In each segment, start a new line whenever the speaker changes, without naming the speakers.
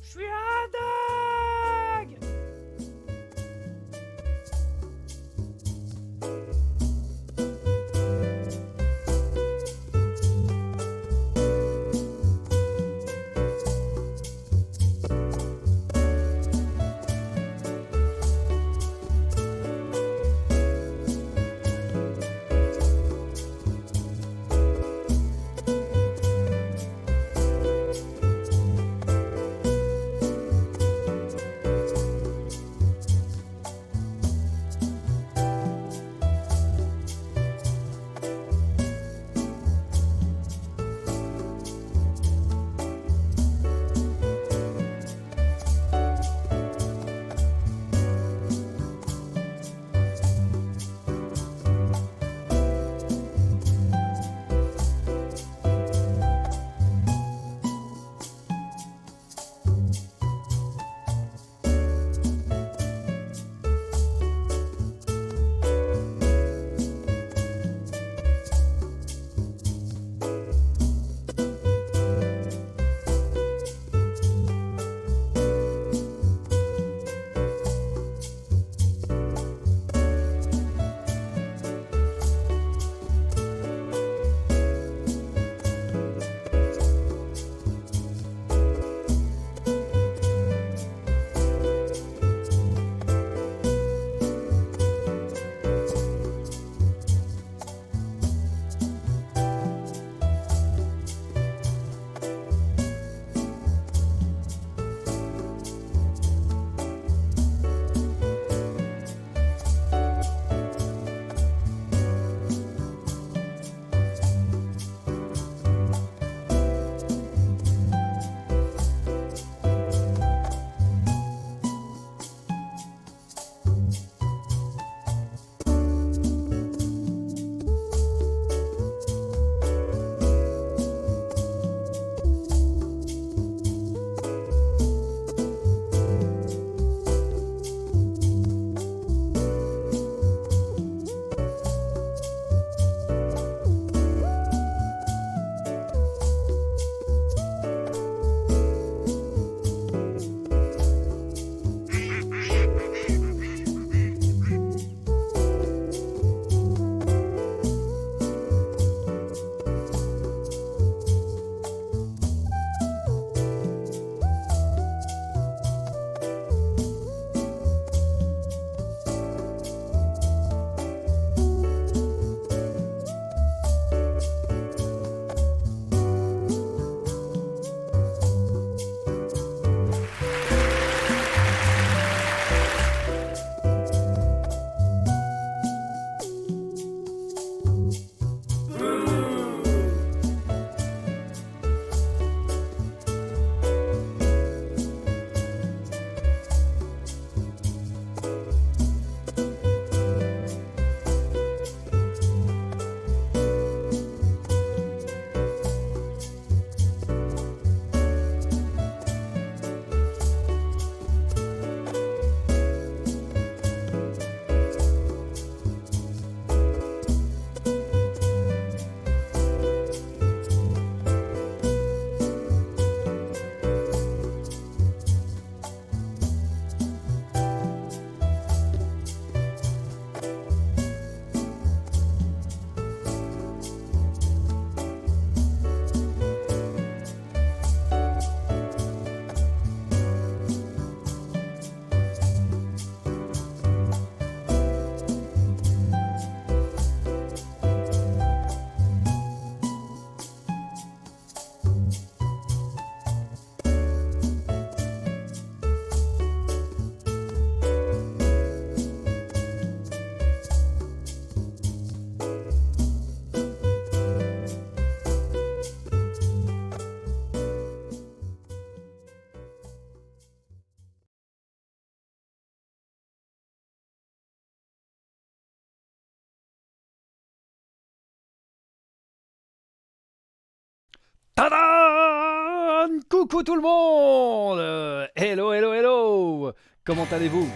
Je suis un dingue. Tadam! Coucou tout le monde! Hello, hello, hello! Comment allez-vous?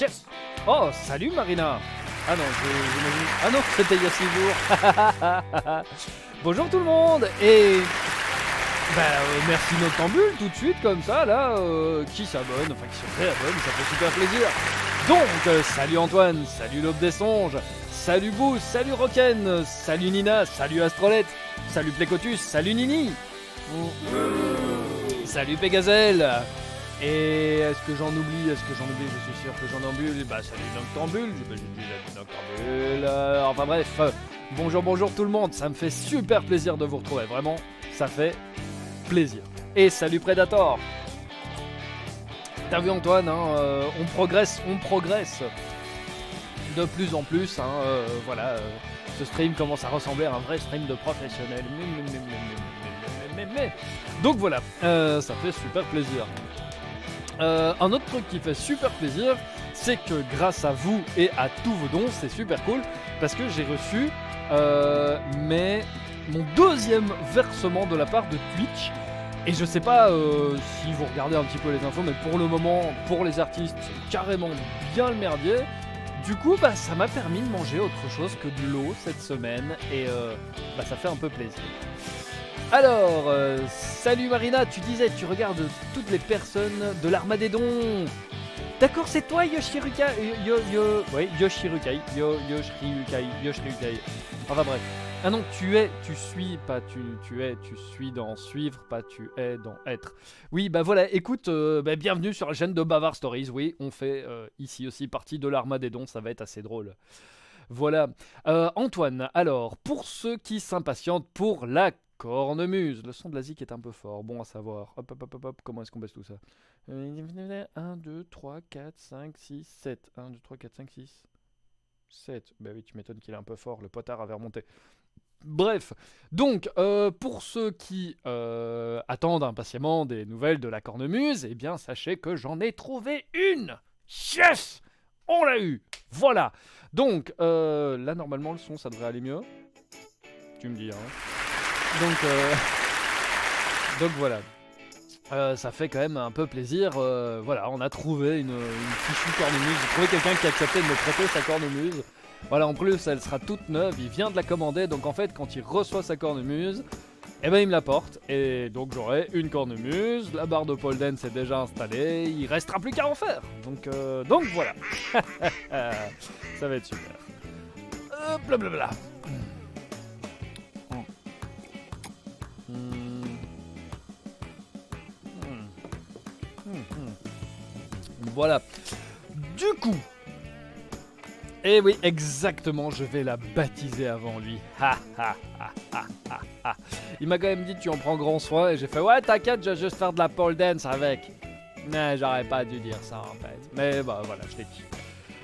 Yes! Oh, salut Marina! Ah non, j'imagine... Ah non, c'était il y a 6 jours! Bonjour tout le monde! Et Merci Noctambule, tout de suite, comme ça, là, qui s'abonne, enfin qui se réabonne, ça fait super plaisir. Donc, salut Antoine, salut l'Aube des Songes, salut Boo, salut Rocken, salut Nina, salut Astrolette, salut Plécotus, salut Nini, salut Pégazel. Et est-ce que j'en oublie? Je suis sûr que j'en oublie. Salut Noctambule, j'ai dit Noctambule. Enfin bref, bonjour tout le monde, ça me fait super plaisir de vous retrouver, vraiment, ça fait plaisir. Et salut Predator. T'as vu Antoine, hein, on progresse de plus en plus, hein, voilà, ce stream commence à ressembler à un vrai stream de professionnel. Donc voilà, ça fait super plaisir. Un autre truc qui fait super plaisir, c'est que grâce à vous et à tous vos dons, c'est super cool, parce que j'ai reçu mon deuxième versement de la part de Twitch. Et je sais pas si vous regardez un petit peu les infos, mais pour le moment, pour les artistes, c'est carrément bien le merdier. Du coup, ça m'a permis de manger autre chose que de l'eau cette semaine, et ça fait un peu plaisir. Alors, salut Marina, tu disais, tu regardes toutes les personnes de l'Armagéddon. D'accord, c'est toi Yoshirukai. Yoshirukai. Enfin bref. Ah non, tu suis, pas tu es, tu suis dans suivre, pas tu es dans être. Oui, voilà, écoute, bienvenue sur la chaîne de Bavard Stories. Oui, on fait ici aussi partie de l'Armagéddon, ça va être assez drôle. Voilà. Antoine, alors, pour ceux qui s'impatientent pour la cornemuse, le son de la zik est un peu fort, bon à savoir. Hop, comment est-ce qu'on baisse tout ça? 1, 2, 3, 4, 5, 6, 7. 1, 2, 3, 4, 5, 6, 7. Bah oui, tu m'étonnes qu'il est un peu fort, le potard avait remonté. Bref, donc, pour ceux qui attendent impatiemment des nouvelles de la cornemuse, eh bien, sachez que j'en ai trouvé une. Yes! On l'a eu. Voilà. Donc, là, normalement, le son, ça devrait aller mieux. Tu me dis, hein. Donc voilà. Ça fait quand même un peu plaisir. Voilà, on a trouvé une fichue cornemuse. J'ai trouvé quelqu'un qui a accepté de me prêter sa cornemuse. Voilà, en plus, elle sera toute neuve. Il vient de la commander. Donc en fait, quand il reçoit sa cornemuse, il me la porte. Et donc j'aurai une cornemuse. La barre de pole dance est déjà installée. Il restera plus qu'à en faire. Donc voilà. Ça va être super. Blablabla. Voilà. Du coup. Eh oui, exactement, je vais la baptiser avant lui. Il m'a quand même dit tu en prends grand soin et j'ai fait ouais t'inquiète, je vais juste faire de la pole dance avec. Mais j'aurais pas dû dire ça en fait. Mais voilà, je l'ai dit.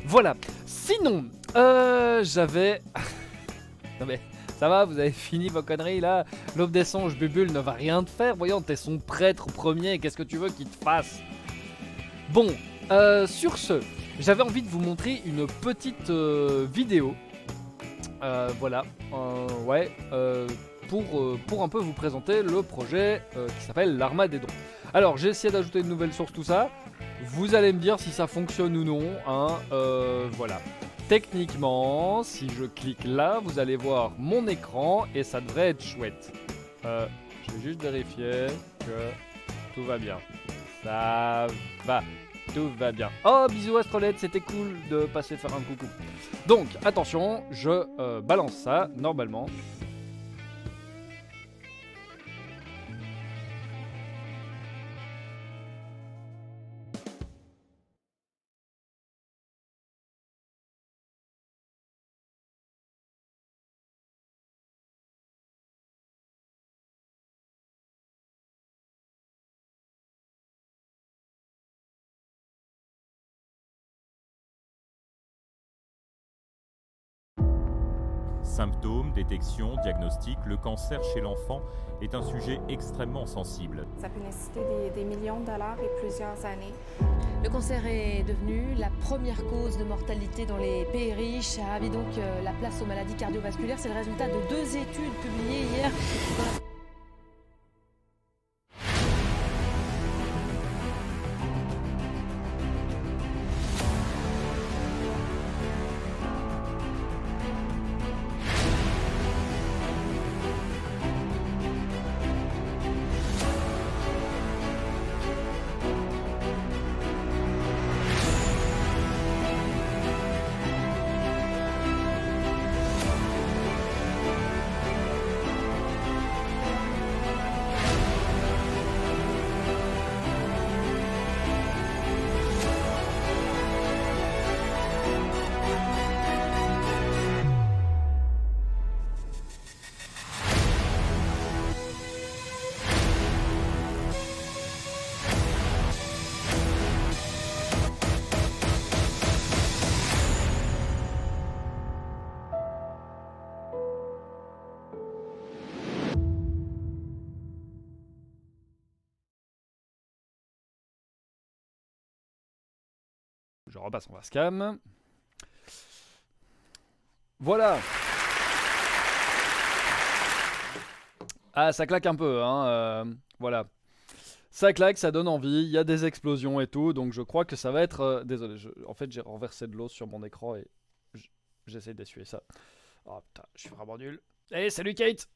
Voilà. Sinon, j'avais... Non mais, ça va, vous avez fini vos conneries là? L'Aube des Songes, Bubule ne va rien te faire. Voyons, t'es son prêtre premier, qu'est-ce que tu veux qu'il te fasse? Bon, sur ce, j'avais envie de vous montrer une petite vidéo. Voilà, pour un peu vous présenter le projet qui s'appelle l'Armagéddon. Alors, j'ai essayé d'ajouter une nouvelle source, tout ça. Vous allez me dire si ça fonctionne ou non, hein, voilà. Techniquement, si je clique là, vous allez voir mon écran et ça devrait être chouette. Je vais juste vérifier que tout va bien. Ça va, tout va bien. Oh, bisous Astrolette, c'était cool de passer faire un coucou. Donc, attention, je balance ça, normalement.
Symptômes, détection, diagnostic, le cancer chez l'enfant est un sujet extrêmement sensible.
Ça peut nécessiter des millions de dollars et plusieurs années.
Le cancer est devenu la première cause de mortalité dans les pays riches, a mis donc la place aux maladies cardiovasculaires. C'est le résultat de 2 études publiées hier.
je repasse en facecam. Voilà. Ah, ça claque un peu, hein. Voilà. Ça claque, ça donne envie, il y a des explosions et tout, donc je crois que ça va être... désolé, en fait j'ai renversé de l'eau sur mon écran et j'essaie d'essuyer ça. Oh putain, je suis vraiment nul. Eh, salut Kate.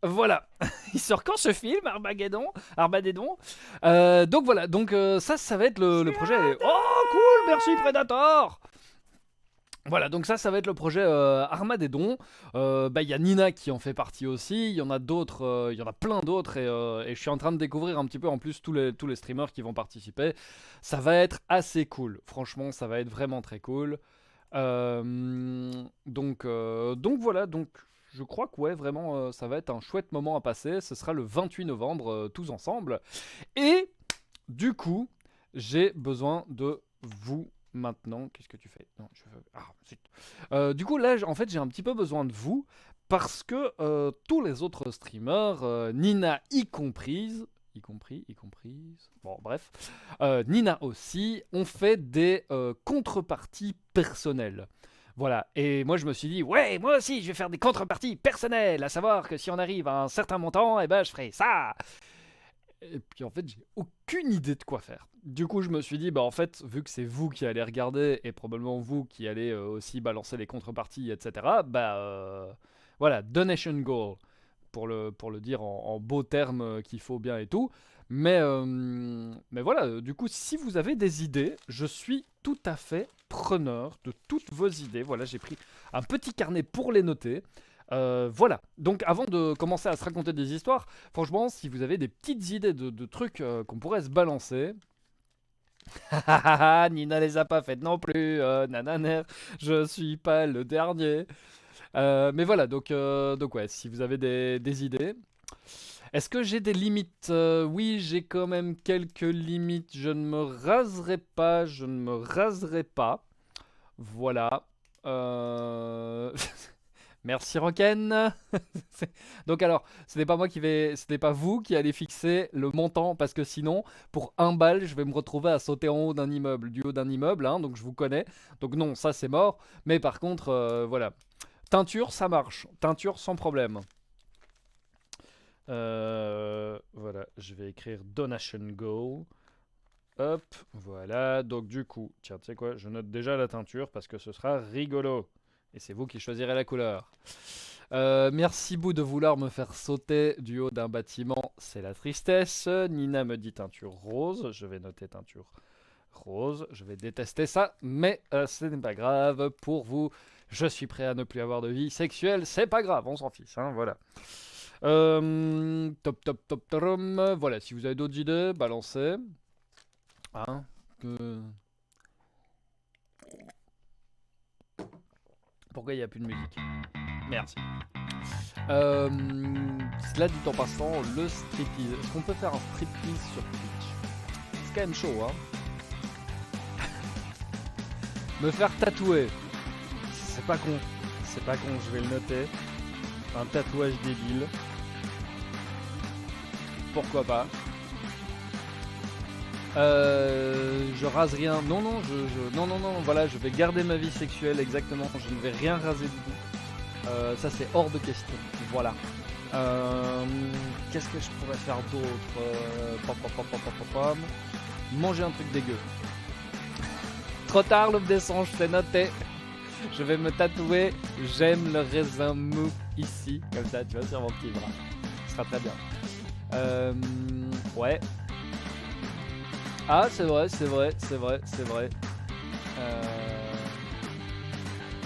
Voilà. Il sort quand ce film, Armageddon. Donc voilà, donc ça va être le projet... Oh cool, merci Predator. Voilà, donc ça va être le projet Armageddon. Il y a Nina qui en fait partie aussi. Il y en a d'autres, il y en a plein d'autres. Et je suis en train de découvrir un petit peu en plus tous les streamers qui vont participer. Ça va être assez cool. Franchement, ça va être vraiment très cool. Donc voilà, donc je crois que ouais, vraiment, ça va être un chouette moment à passer. Ce sera le 28 novembre, tous ensemble. Et du coup, j'ai besoin de vous. Maintenant, qu'est-ce que tu fais? Non, du coup, là, en fait, j'ai un petit peu besoin de vous parce que tous les autres streamers, Nina y comprise, bon, bref, Nina aussi, ont fait des contreparties personnelles. Voilà, et moi je me suis dit, ouais, moi aussi je vais faire des contreparties personnelles, à savoir que si on arrive à un certain montant, eh ben je ferai ça. Et puis en fait, j'ai aucune idée de quoi faire. Du coup, je me suis dit, bah en fait, vu que c'est vous qui allez regarder et probablement vous qui allez aussi balancer les contreparties, etc., voilà, donation goal, pour le dire en beaux termes qu'il faut bien et tout. Mais voilà, du coup, si vous avez des idées, je suis tout à fait preneur de toutes vos idées. Voilà, j'ai pris un petit carnet pour les noter. Voilà, donc avant de commencer à se raconter des histoires, franchement, si vous avez des petites idées de trucs qu'on pourrait se balancer... Nina les a pas faites non plus, nananer, je suis pas le dernier. Mais voilà, donc ouais, si vous avez des idées... Est-ce que j'ai des limites? Oui, j'ai quand même quelques limites. Je ne me raserai pas, Voilà. Merci Roken. Donc alors, ce n'est pas vous qui allez fixer le montant parce que sinon, pour 1 balle, je vais me retrouver à sauter en haut d'un immeuble, du haut d'un immeuble, hein, donc je vous connais. Donc non, ça c'est mort. Mais par contre, voilà. Teinture, ça marche. Teinture sans problème. Voilà, je vais écrire donation goal. Hop, voilà. Donc du coup, tiens, tu sais quoi, je note déjà la teinture parce que ce sera rigolo. Et c'est vous qui choisirez la couleur. Merci Bou de vouloir me faire sauter du haut d'un bâtiment. C'est la tristesse. Nina me dit teinture rose. Je vais noter teinture rose. Je vais détester ça. Mais ce n'est pas grave. Pour vous, je suis prêt à ne plus avoir de vie sexuelle. C'est pas grave, on s'en fiche. Hein, voilà. Voilà, si vous avez d'autres idées, balancez. Hein, Pourquoi il n'y a plus de musique? Merci. Cela dit en passant, le striptease. Est-ce qu'on peut faire un striptease sur Twitch? C'est quand même chaud, hein. Me faire tatouer. C'est pas con. Je vais le noter. Un tatouage débile. Pourquoi pas. Je rase rien. Non, voilà, je vais garder ma vie sexuelle, exactement. Je ne vais rien raser du tout. Ça, c'est hors de question. Voilà. Qu'est-ce que je pourrais faire d'autre? Manger un truc dégueu. Trop tard, l'aube des songes, c'est noté. Je vais me tatouer. J'aime le raisin mou ici. Comme ça, tu vois, sur mon petit bras. Ce sera très bien. Ouais. Ah, c'est vrai.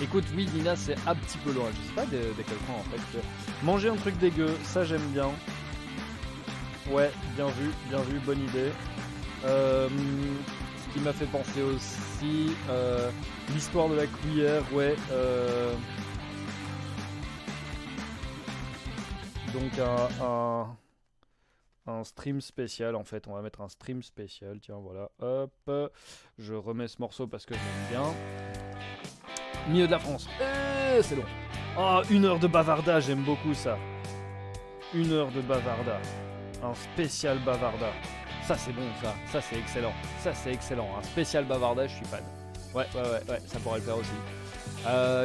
Écoute, oui, Nina, c'est un petit peu loin. Je sais pas de quel point, en fait. Manger un truc dégueu, ça, j'aime bien. Ouais, bien vu, bonne idée. Ce qui m'a fait penser aussi, l'histoire de la cuillère, ouais. Donc, un stream spécial, en fait. On va mettre un stream spécial. Tiens, voilà. Hop. Je remets ce morceau parce que j'aime bien. Milieu de la France. C'est long. Oh, 1 heure de bavarda, j'aime beaucoup ça. 1 heure de bavarda. Un spécial bavarda. Ça, c'est bon, ça. Ça, c'est excellent. Un spécial bavarda, je suis fan. Ouais, ça pourrait le faire aussi.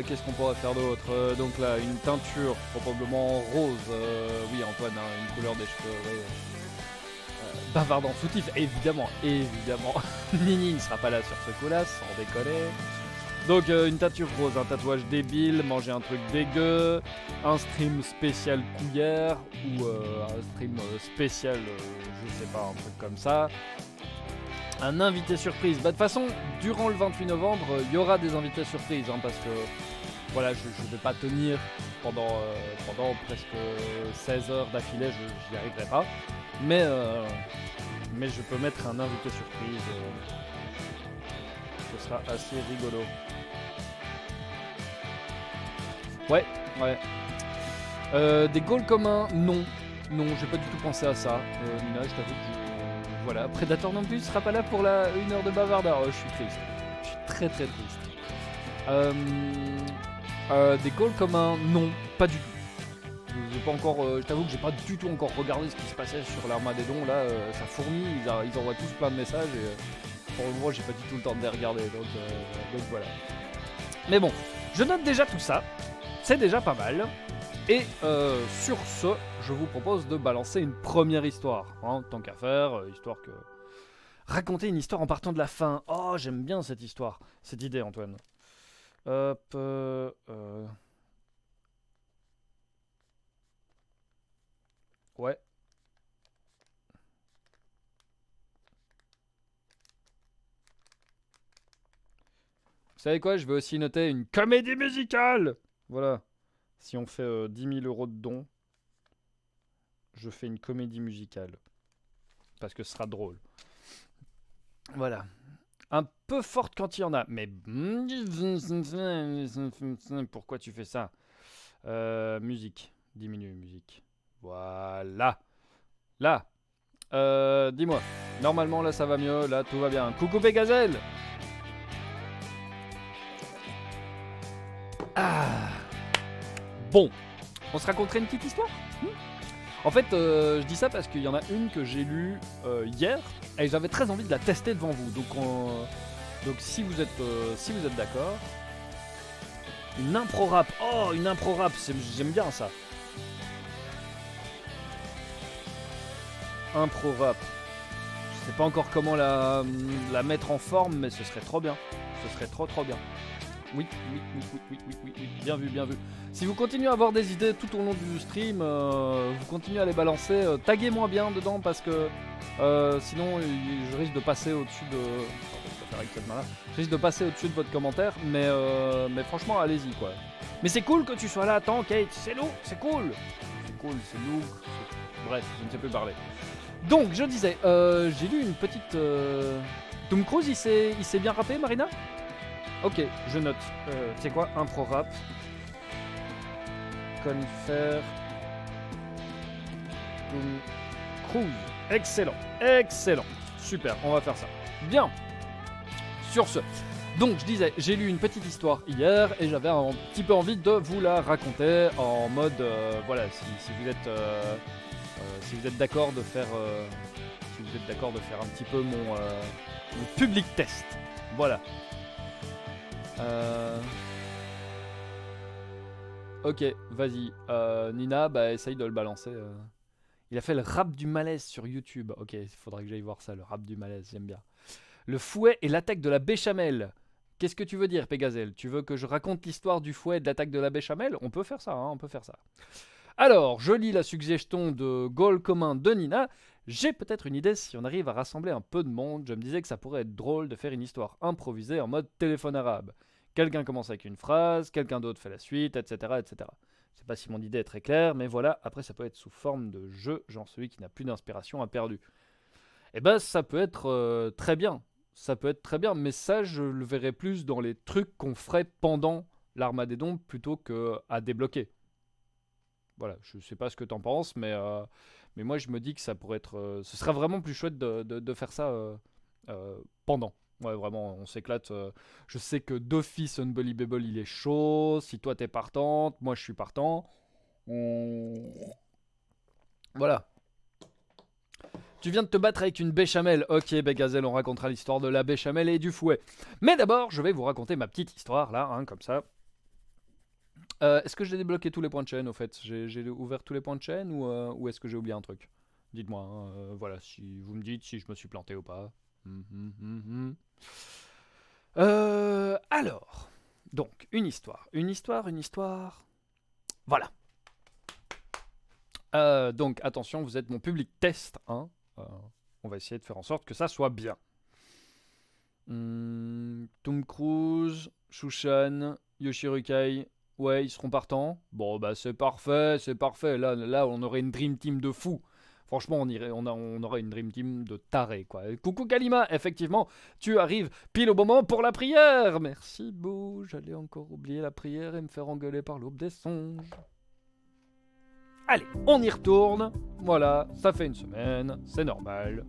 Qu'est-ce qu'on pourrait faire d'autre? Donc là, une teinture, probablement rose. Oui, Antoine, hein, une couleur des cheveux. Ouais. Bavardant, soutif, évidemment. Nini ne sera pas là sur ce coup-là, sans déconner. Donc une teinture rose, un tatouage débile, manger un truc dégueu, un stream spécial couillère, ou un stream spécial, je sais pas, un truc comme ça. Un invité surprise. Bah de toute façon, durant le 28 novembre, il y aura des invités surprises, hein, parce que voilà, je vais pas tenir pendant presque 16 heures d'affilée, j'y arriverai pas. Mais je peux mettre un invité surprise. Ce sera assez rigolo. Ouais. Des goals communs, non, j'ai pas du tout pensé à ça. Nina, je t'avoue que voilà, Predator non plus, il sera pas là pour la 1 heure de bavardage. Je suis triste. Je suis très très triste. Des goals communs, non, pas du tout. J'ai pas encore, je t'avoue que j'ai pas du tout encore regardé ce qui se passait sur l'Armageddon. Là, ça fourmille, ils envoient tous plein de messages et pour le moment, j'ai pas du tout le temps de les regarder. Donc voilà. Mais bon, je note déjà tout ça. C'est déjà pas mal. Et sur ce, je vous propose de balancer une première histoire, hein, tant qu'à faire, histoire que... Raconter une histoire en partant de la fin. Oh, j'aime bien cette histoire, cette idée, Antoine. Hop... Ouais. Vous savez quoi, je vais aussi noter une comédie musicale. Voilà. Si on fait 10 000 € de dons, je fais une comédie musicale. Parce que ce sera drôle. Voilà. Un peu forte quand il y en a. Mais... Pourquoi tu fais ça? Musique. Diminue, musique. Voilà. Là. Dis-moi. Normalement, là, ça va mieux. Là, tout va bien. Coucou Pégazelle. Ah. Bon. On se raconterait une petite histoire? En fait, je dis ça parce qu'il y en a une que j'ai lue hier et j'avais très envie de la tester devant vous. Donc si vous êtes d'accord, une impro rap. Oh, une impro rap, j'aime bien ça. Impro rap. Je sais pas encore comment la mettre en forme, mais ce serait trop bien. Ce serait trop bien. Oui. Bien vu. Si vous continuez à avoir des idées tout au long du stream, vous continuez à les balancer, taguez-moi bien dedans parce que sinon je risque de passer au-dessus de... Je risque de passer au-dessus de votre commentaire, mais franchement allez-y quoi. Mais c'est cool que tu sois là, attends Kate, c'est lourd, c'est cool. C'est lourd, bref, je ne sais plus parler. Donc je disais, j'ai lu une petite... Tom Cruise il s'est bien rappé Marina? Ok, je note. C'est quoi? Impro rap. Confer. Tom Cruise. Excellent. Super, on va faire ça. Bien. Sur ce. Donc, je disais, j'ai lu une petite histoire hier et j'avais un petit peu envie de vous la raconter en mode, voilà, si vous êtes d'accord de faire, un petit peu mon public test. Voilà. Ok, vas-y. Nina, bah essaye de le balancer. Il a fait le rap du malaise sur YouTube. Ok, il faudrait que j'aille voir ça, le rap du malaise, j'aime bien. Le fouet et l'attaque de la béchamel. Qu'est-ce que tu veux dire, Pégazelle? Tu veux que je raconte l'histoire du fouet et de l'attaque de la béchamel? On peut faire ça, hein, on peut faire ça. Alors, je lis la suggestion de goal commun de Nina. J'ai peut-être une idée si on arrive à rassembler un peu de monde. Je me disais que ça pourrait être drôle de faire une histoire improvisée en mode téléphone arabe. Quelqu'un commence avec une phrase, quelqu'un d'autre fait la suite, etc. Je sais pas si mon idée est très claire, mais voilà, après ça peut être sous forme de jeu, genre celui qui n'a plus d'inspiration a perdu. Et ben ça peut être très bien. Ça peut être très bien, mais ça je le verrai plus dans les trucs qu'on ferait pendant l'Armageddon plutôt qu'à débloquer. Voilà, je sais pas ce que t'en penses, mais moi je me dis que ça pourrait être... ce serait vraiment plus chouette de faire ça pendant. Ouais, vraiment, on s'éclate. Je sais que d'office Unbelievable il est chaud. Si toi t'es partante, moi je suis partant. Voilà. Tu viens de te battre avec une béchamel. Ok, Gazelle, on racontera l'histoire de la béchamel et du fouet. Mais d'abord, je vais vous raconter ma petite histoire, là, hein, comme ça. Est-ce que j'ai débloqué tous les points de chaîne, au fait? J'ai ouvert tous les points de chaîne ou est-ce que j'ai oublié un truc? Dites-moi, hein, voilà, si vous me dites si je me suis planté ou pas. Alors, donc, une histoire. Voilà. Donc, attention, vous êtes mon public test, hein. On va essayer de faire en sorte que ça soit bien. Tom Cruise, Shushan, Yoshirukai, ouais, ils seront partants. Bon, bah c'est parfait. Là, on aurait une Dream Team de fou. Franchement, on aurait une Dream Team de tarés, quoi. Coucou Kalima, effectivement, tu arrives pile au moment pour la prière. Merci, Beau. J'allais encore oublier la prière et me faire engueuler par l'aube des songes. Allez, on y retourne. Voilà, ça fait une semaine, c'est normal.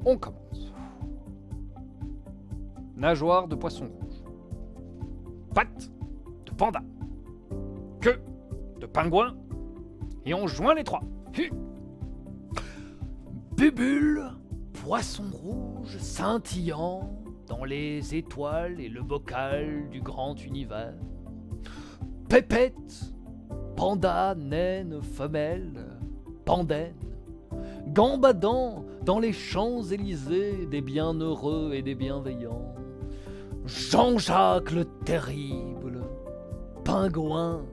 On commence. Nageoire de poisson rouge. Pattes de panda. Queue de pingouin. Et on joint les trois. Bubule, poisson rouge scintillant dans les étoiles et le bocal du grand univers. Pépette, panda, naine, femelle, pandaine, gambadant dans les Champs-Élysées des bienheureux et des bienveillants. Jean-Jacques le terrible, pingouin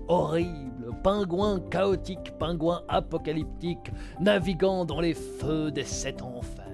horrible, pingouin chaotique, pingouin apocalyptique, naviguant dans les feux des 7 enfers.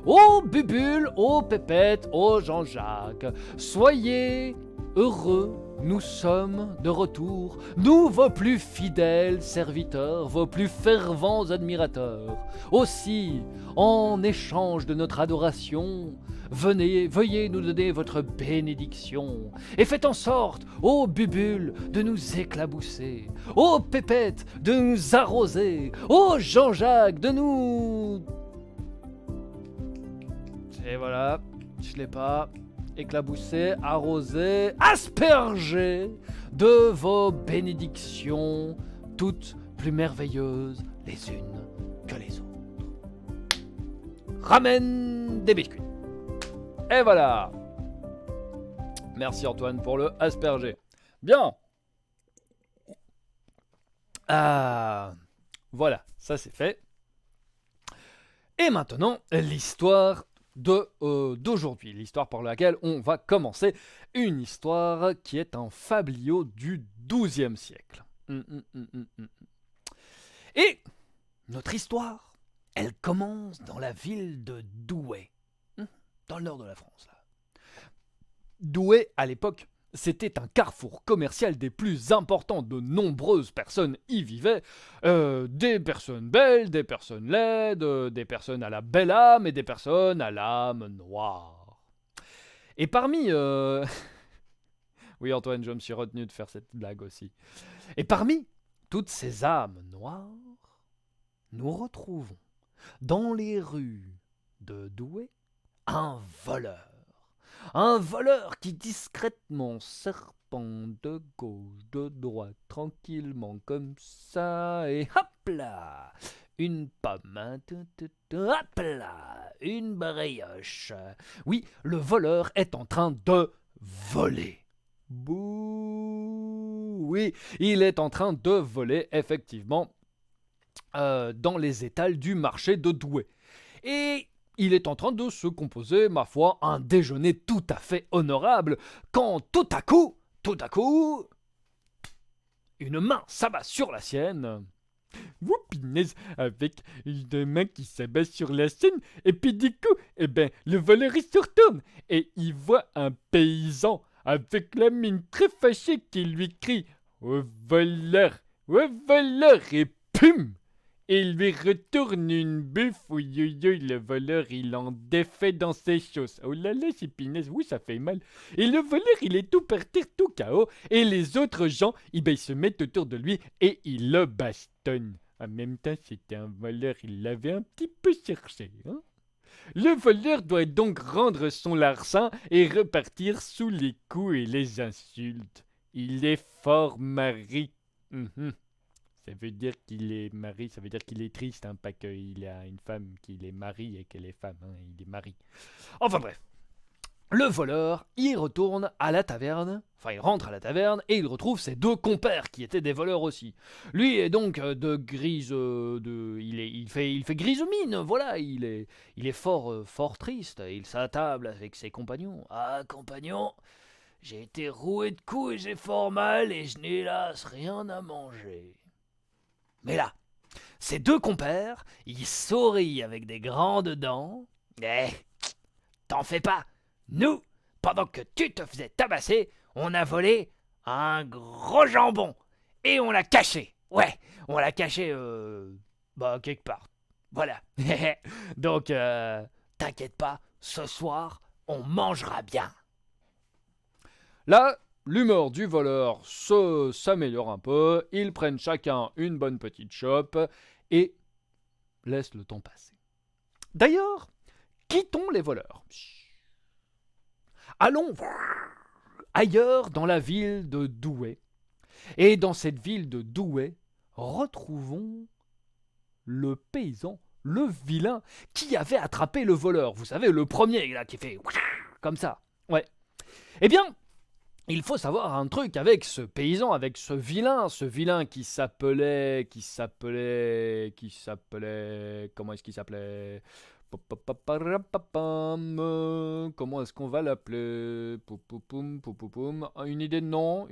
Ô Bubule, ô Pépette, ô Jean-Jacques, soyez heureux, nous sommes de retour, nous vos plus fidèles serviteurs, vos plus fervents admirateurs. Aussi, en échange de notre adoration, veuillez nous donner votre bénédiction, et faites en sorte, ô Bubule, de nous éclabousser, ô Pépette, de nous arroser, ô Jean-Jacques, de nous... Et voilà, je l'ai pas... éclabousser, arroser, asperger de vos bénédictions, toutes plus merveilleuses les unes que les autres. Ramène des biscuits. Et voilà. Merci Antoine pour le asperger. Bien. Voilà, ça c'est fait. Et maintenant, l'histoire d'aujourd'hui, l'histoire par laquelle on va commencer, une histoire qui est un fabliau du XIIe siècle. Et notre histoire, elle commence dans la ville de Douai, dans le nord de la France. Là. Douai, à l'époque, c'était un carrefour commercial des plus importants. De nombreuses personnes y vivaient. Des personnes belles, des personnes laides, des personnes à la belle âme et des personnes à l'âme noire. Et parmi... Oui, Antoine, je me suis retenu de faire cette blague aussi. Et parmi toutes ces âmes noires, nous retrouvons dans les rues de Douai un voleur. Un voleur qui discrètement serpente de gauche, de droite, tranquillement comme ça, et hop là, une pomme, hop là, une brioche. Oui, le voleur est en train de voler. Bouh! Oui, il est en train de voler, effectivement, dans les étals du marché de Douai. Et... il est en train de se composer, ma foi, un déjeuner tout à fait honorable, quand tout à coup, une main s'abat sur la sienne. Whoopinaise, avec une main qui s'abat sur la sienne, et puis du coup, le voleur il se retourne, et il voit un paysan avec la mine très fâchée qui lui crie « Au voleur, et pum !» Et il lui retourne une buffe, le voleur il en défait dans ses chausses. Oh là là, c'est pinaise, oui ça fait mal. Et le voleur il est tout par terre, tout KO, et les autres gens, ils se mettent autour de lui et ils le bastonnent. En même temps, c'était un voleur, il l'avait un petit peu cherché. Hein. Le voleur doit donc rendre son larcin et repartir sous les coups et les insultes. Il est fort mari. Ça veut dire qu'il est marié, ça veut dire qu'il est triste, hein, pas qu'il a une femme qu'il est marié et qu'elle est femme, hein, il est mari. Enfin bref. Le voleur, il retourne à la taverne, enfin il rentre à la taverne et il retrouve ses 2 compères qui étaient des voleurs aussi. Lui est donc de grise, il fait grise mine, voilà, il est fort triste. Il s'attable avec ses compagnons. Ah compagnon, j'ai été roué de coups et j'ai fort mal et je n'ai hélas rien à manger. Mais là, ses 2 compères, ils sourient avec des grandes dents. Eh, t'en fais pas. Nous, pendant que tu te faisais tabasser, on a volé un gros jambon. Et on l'a caché. Ouais, on l'a caché, quelque part. Voilà. Donc, t'inquiète pas, ce soir, on mangera bien. Là, l'humeur du voleur s'améliore un peu. Ils prennent chacun une bonne petite chope et laissent le temps passer. D'ailleurs, quittons les voleurs. Allons ailleurs dans la ville de Douai. Et dans cette ville de Douai, retrouvons le paysan, le vilain, qui avait attrapé le voleur. Vous savez, le premier là qui fait comme ça. Ouais. Eh bien, il faut savoir un truc avec ce paysan, avec ce vilain qui s'appelait... Comment est-ce qu'il s'appelait ? Comment est-ce qu'on va l'appeler? Une idée de nom?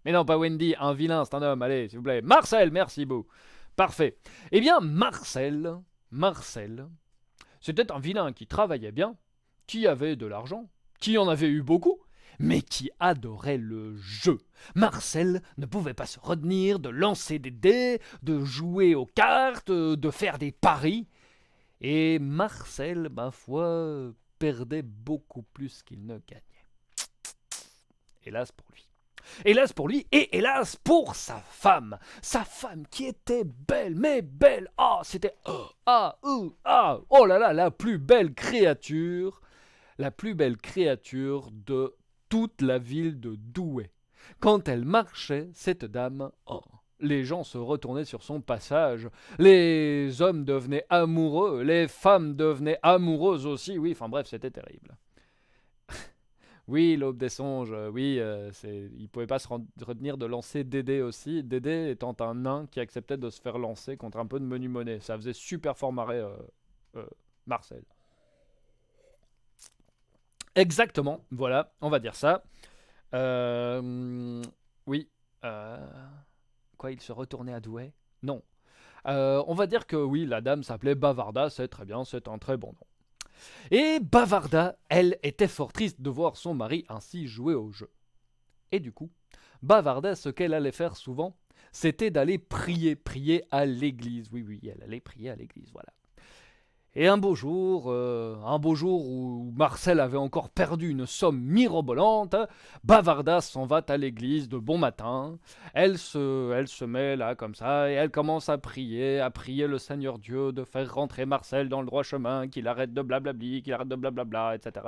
Mais non, pas Wendy, un vilain, c'est un homme, allez, s'il vous plaît. Marcel, merci beau. Parfait. Eh bien, Marcel, c'était un vilain qui travaillait bien, qui avait de l'argent, qui en avait eu beaucoup, mais qui adorait le jeu. Marcel ne pouvait pas se retenir de lancer des dés, de jouer aux cartes, de faire des paris. Et Marcel, ma foi, perdait beaucoup plus qu'il ne gagnait. Hélas pour lui. Hélas pour lui et hélas pour sa femme. Sa femme qui était belle, mais belle. Ah, c'était... oh là là, la plus belle créature de toute la ville de Douai. Quand elle marchait, cette dame... Les gens se retournaient sur son passage, les hommes devenaient amoureux, les femmes devenaient amoureuses aussi, oui, enfin bref, c'était terrible. Oui, l'aube des songes, oui, il ne pouvait pas se retenir de lancer Dédé aussi, Dédé étant un nain qui acceptait de se faire lancer contre un peu de menu monnaie, ça faisait super fort marrer Marcel. Exactement, voilà, on va dire ça. Oui, Quoi, il se retournait à Douai? Non. On va dire que oui, la dame s'appelait Bavarda, c'est très bien, c'est un très bon nom. Et Bavarda, elle, était fort triste de voir son mari ainsi jouer au jeu. Et du coup, Bavarda, ce qu'elle allait faire souvent, c'était d'aller prier à l'église. Oui, elle allait prier à l'église, voilà. Et un beau jour où Marcel avait encore perdu une somme mirobolante, Bavarda s'en va à l'église de bon matin. Elle se met là comme ça et elle commence à prier le Seigneur Dieu de faire rentrer Marcel dans le droit chemin, qu'il arrête de blablabli, qu'il arrête de blablabla, etc.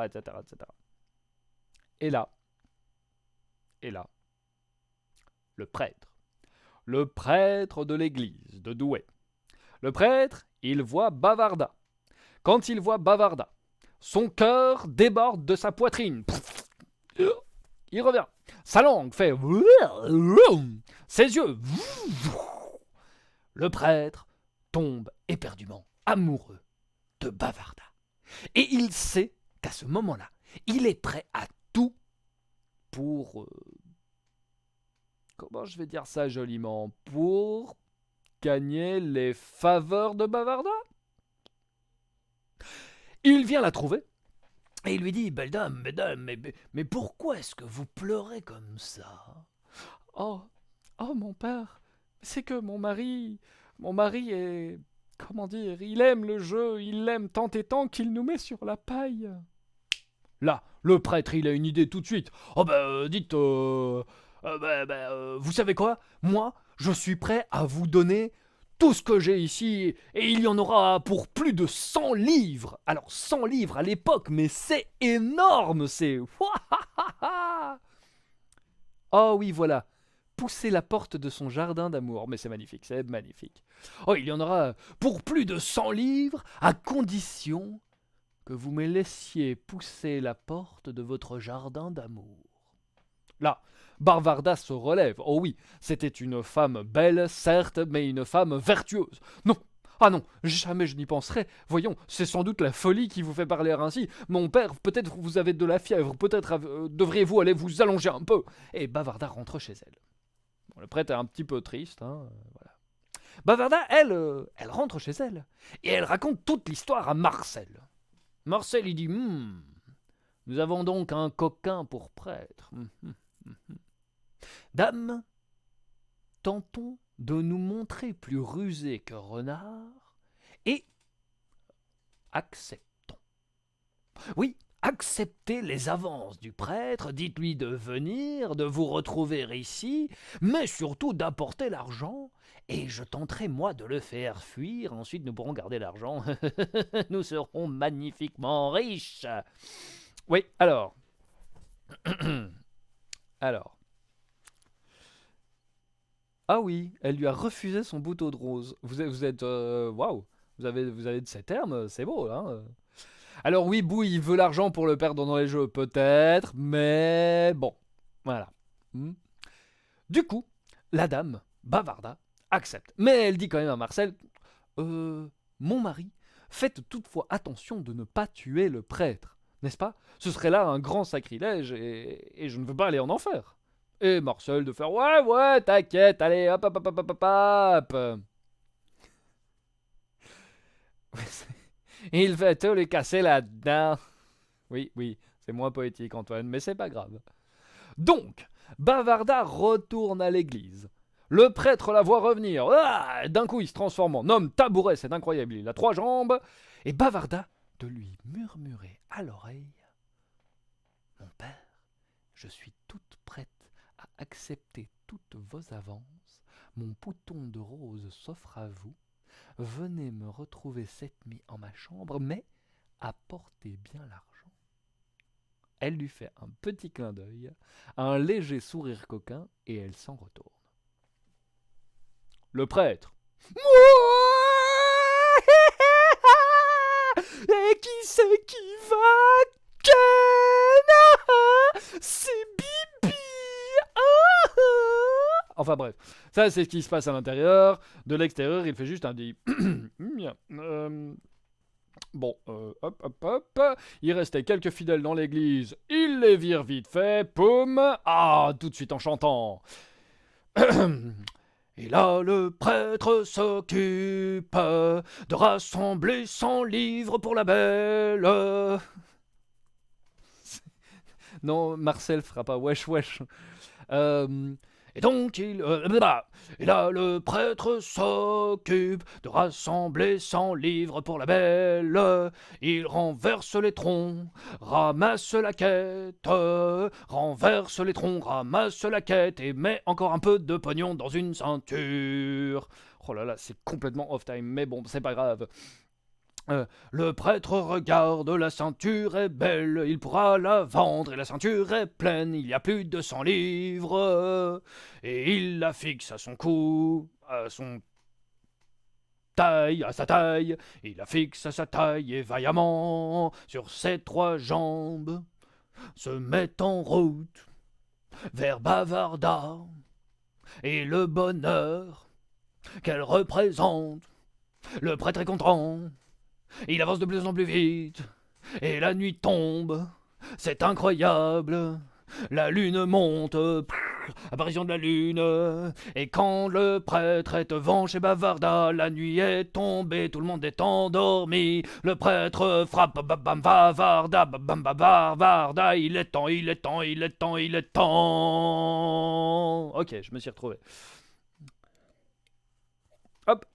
Et là, le prêtre de l'église de Douai. Le prêtre, il voit Bavarda. Quand il voit Bavarda, son cœur déborde de sa poitrine. Il revient. Sa langue fait... Ses yeux... Le prêtre tombe éperdument amoureux de Bavarda. Et il sait qu'à ce moment-là, il est prêt à tout pour... comment je vais dire ça joliment? Pour gagner les faveurs de Bavarda. Il vient la trouver et il lui dit « Belle dame, mais pourquoi est-ce que vous pleurez comme ça ?»« Oh, mon père, c'est que mon mari est... comment dire, il aime le jeu, il l'aime tant et tant qu'il nous met sur la paille. » Là, le prêtre, il a une idée tout de suite. « Oh dites, vous savez quoi? Moi, je suis prêt à vous donner... tout ce que j'ai ici, et il y en aura pour plus de 100 livres. Alors 100 livres à l'époque, mais c'est énorme, c'est... Oh oui, voilà. pousser la porte de son jardin d'amour. Mais c'est magnifique, c'est magnifique. Oh, il y en aura pour plus de 100 livres, à condition que vous me laissiez pousser la porte de votre jardin d'amour. Là, Bavardar se relève. Oh oui, c'était une femme belle, certes, mais une femme vertueuse. Non, ah non, jamais je n'y penserais. Voyons, c'est sans doute la folie qui vous fait parler ainsi. Mon père, peut-être vous avez de la fièvre, peut-être devriez-vous aller vous allonger un peu. Et Bavardar rentre chez elle. Bon, le prêtre est un petit peu triste, hein, voilà. Bavardar, elle rentre chez elle, et elle raconte toute l'histoire à Marcel. Marcel, il dit, nous avons donc un coquin pour prêtre. Dame, tentons de nous montrer plus rusés que renards, et acceptons. Oui, acceptez les avances du prêtre, dites-lui de venir, de vous retrouver ici, mais surtout d'apporter l'argent, et je tenterai moi de le faire fuir, ensuite nous pourrons garder l'argent. Nous serons magnifiquement riches. Oui, alors. Alors. Ah oui, elle lui a refusé son bouton de rose. Vous êtes waouh, vous avez de ces termes, c'est beau, hein. Alors oui, Bou, il veut l'argent pour le perdre dans les jeux, peut-être, mais bon, voilà. Du coup, la dame, Bavardar, accepte. Mais elle dit quand même à Marcel, mon mari, faites toutefois attention de ne pas tuer le prêtre, n'est-ce pas? Ce serait là un grand sacrilège et je ne veux pas aller en enfer. Et Marcel de faire ouais, t'inquiète, allez, hop, hop, hop, hop, hop, hop. Il fait tout les casser là-dedans. Oui, c'est moins poétique, Antoine, mais c'est pas grave. Donc, Bavardar retourne à l'église. Le prêtre la voit revenir. Ah, d'un coup, il se transforme en homme tabouret, c'est incroyable. Il a 3 jambes. Et Bavardar de lui murmurer à l'oreille, mon père, je suis toute prête à accepter toutes vos avances. Mon bouton de rose s'offre à vous. Venez me retrouver cette nuit en ma chambre, mais apportez bien l'argent. Elle lui fait un petit clin d'œil, un léger sourire coquin, et elle s'en retourne. Le prêtre. Et qui c'est qui va ken? C'est Bibi. Enfin bref, ça c'est ce qui se passe à l'intérieur. De l'extérieur, il fait juste un dit. Bon, hop. Il restait quelques fidèles dans l'église. Il les vire vite fait. Poum. Ah, tout de suite en chantant. Et là, le prêtre s'occupe de rassembler 100 livres pour la belle. Non, Marcel fera pas wesh. Et donc, et là, le prêtre s'occupe de rassembler 100 livres pour la belle. Il renverse les troncs, ramasse la quête, renverse les troncs, ramasse la quête et met encore un peu de pognon dans une ceinture. Oh là là, c'est complètement off-time, mais bon, c'est pas grave. Le prêtre regarde, la ceinture est belle, il pourra la vendre et la ceinture est pleine, il y a plus de 100 livres. Et il la fixe à son cou, à sa taille, il la fixe à sa taille et vaillamment, sur ses 3 jambes, se met en route vers Bavardar et le bonheur qu'elle représente. Le prêtre est content. Il avance de plus en plus vite, et la nuit tombe, c'est incroyable, la lune monte, apparition de la lune, et quand le prêtre est devant chez Bavardar, la nuit est tombée, tout le monde est endormi, le prêtre frappe, bam Bavardar, bam Bavardar, il est temps. Ok, je me suis retrouvé. Hop.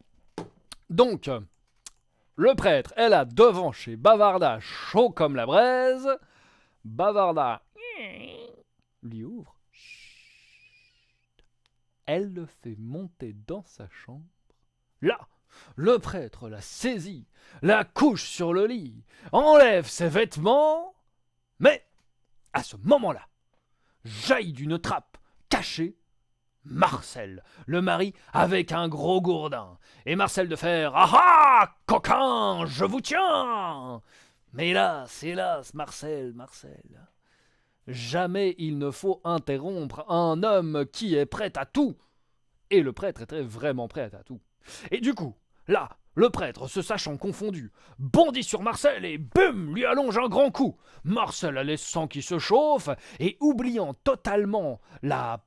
Donc... Le prêtre est là devant chez Bavardar, chaud comme la braise. Bavardar lui ouvre. Elle le fait monter dans sa chambre. Là, le prêtre la saisit, la couche sur le lit, enlève ses vêtements. Mais, à ce moment-là, jaillit d'une trappe cachée Marcel, le mari, avec un gros gourdin. Et Marcel de faire « Ah ah, coquin, je vous tiens !» Mais hélas, Marcel, jamais il ne faut interrompre un homme qui est prêt à tout. Et le prêtre était vraiment prêt à tout. Et du coup, là, le prêtre, se sachant confondu, bondit sur Marcel et bum, lui allonge un grand coup. Marcel a les sangs qui se chauffent et oubliant totalement la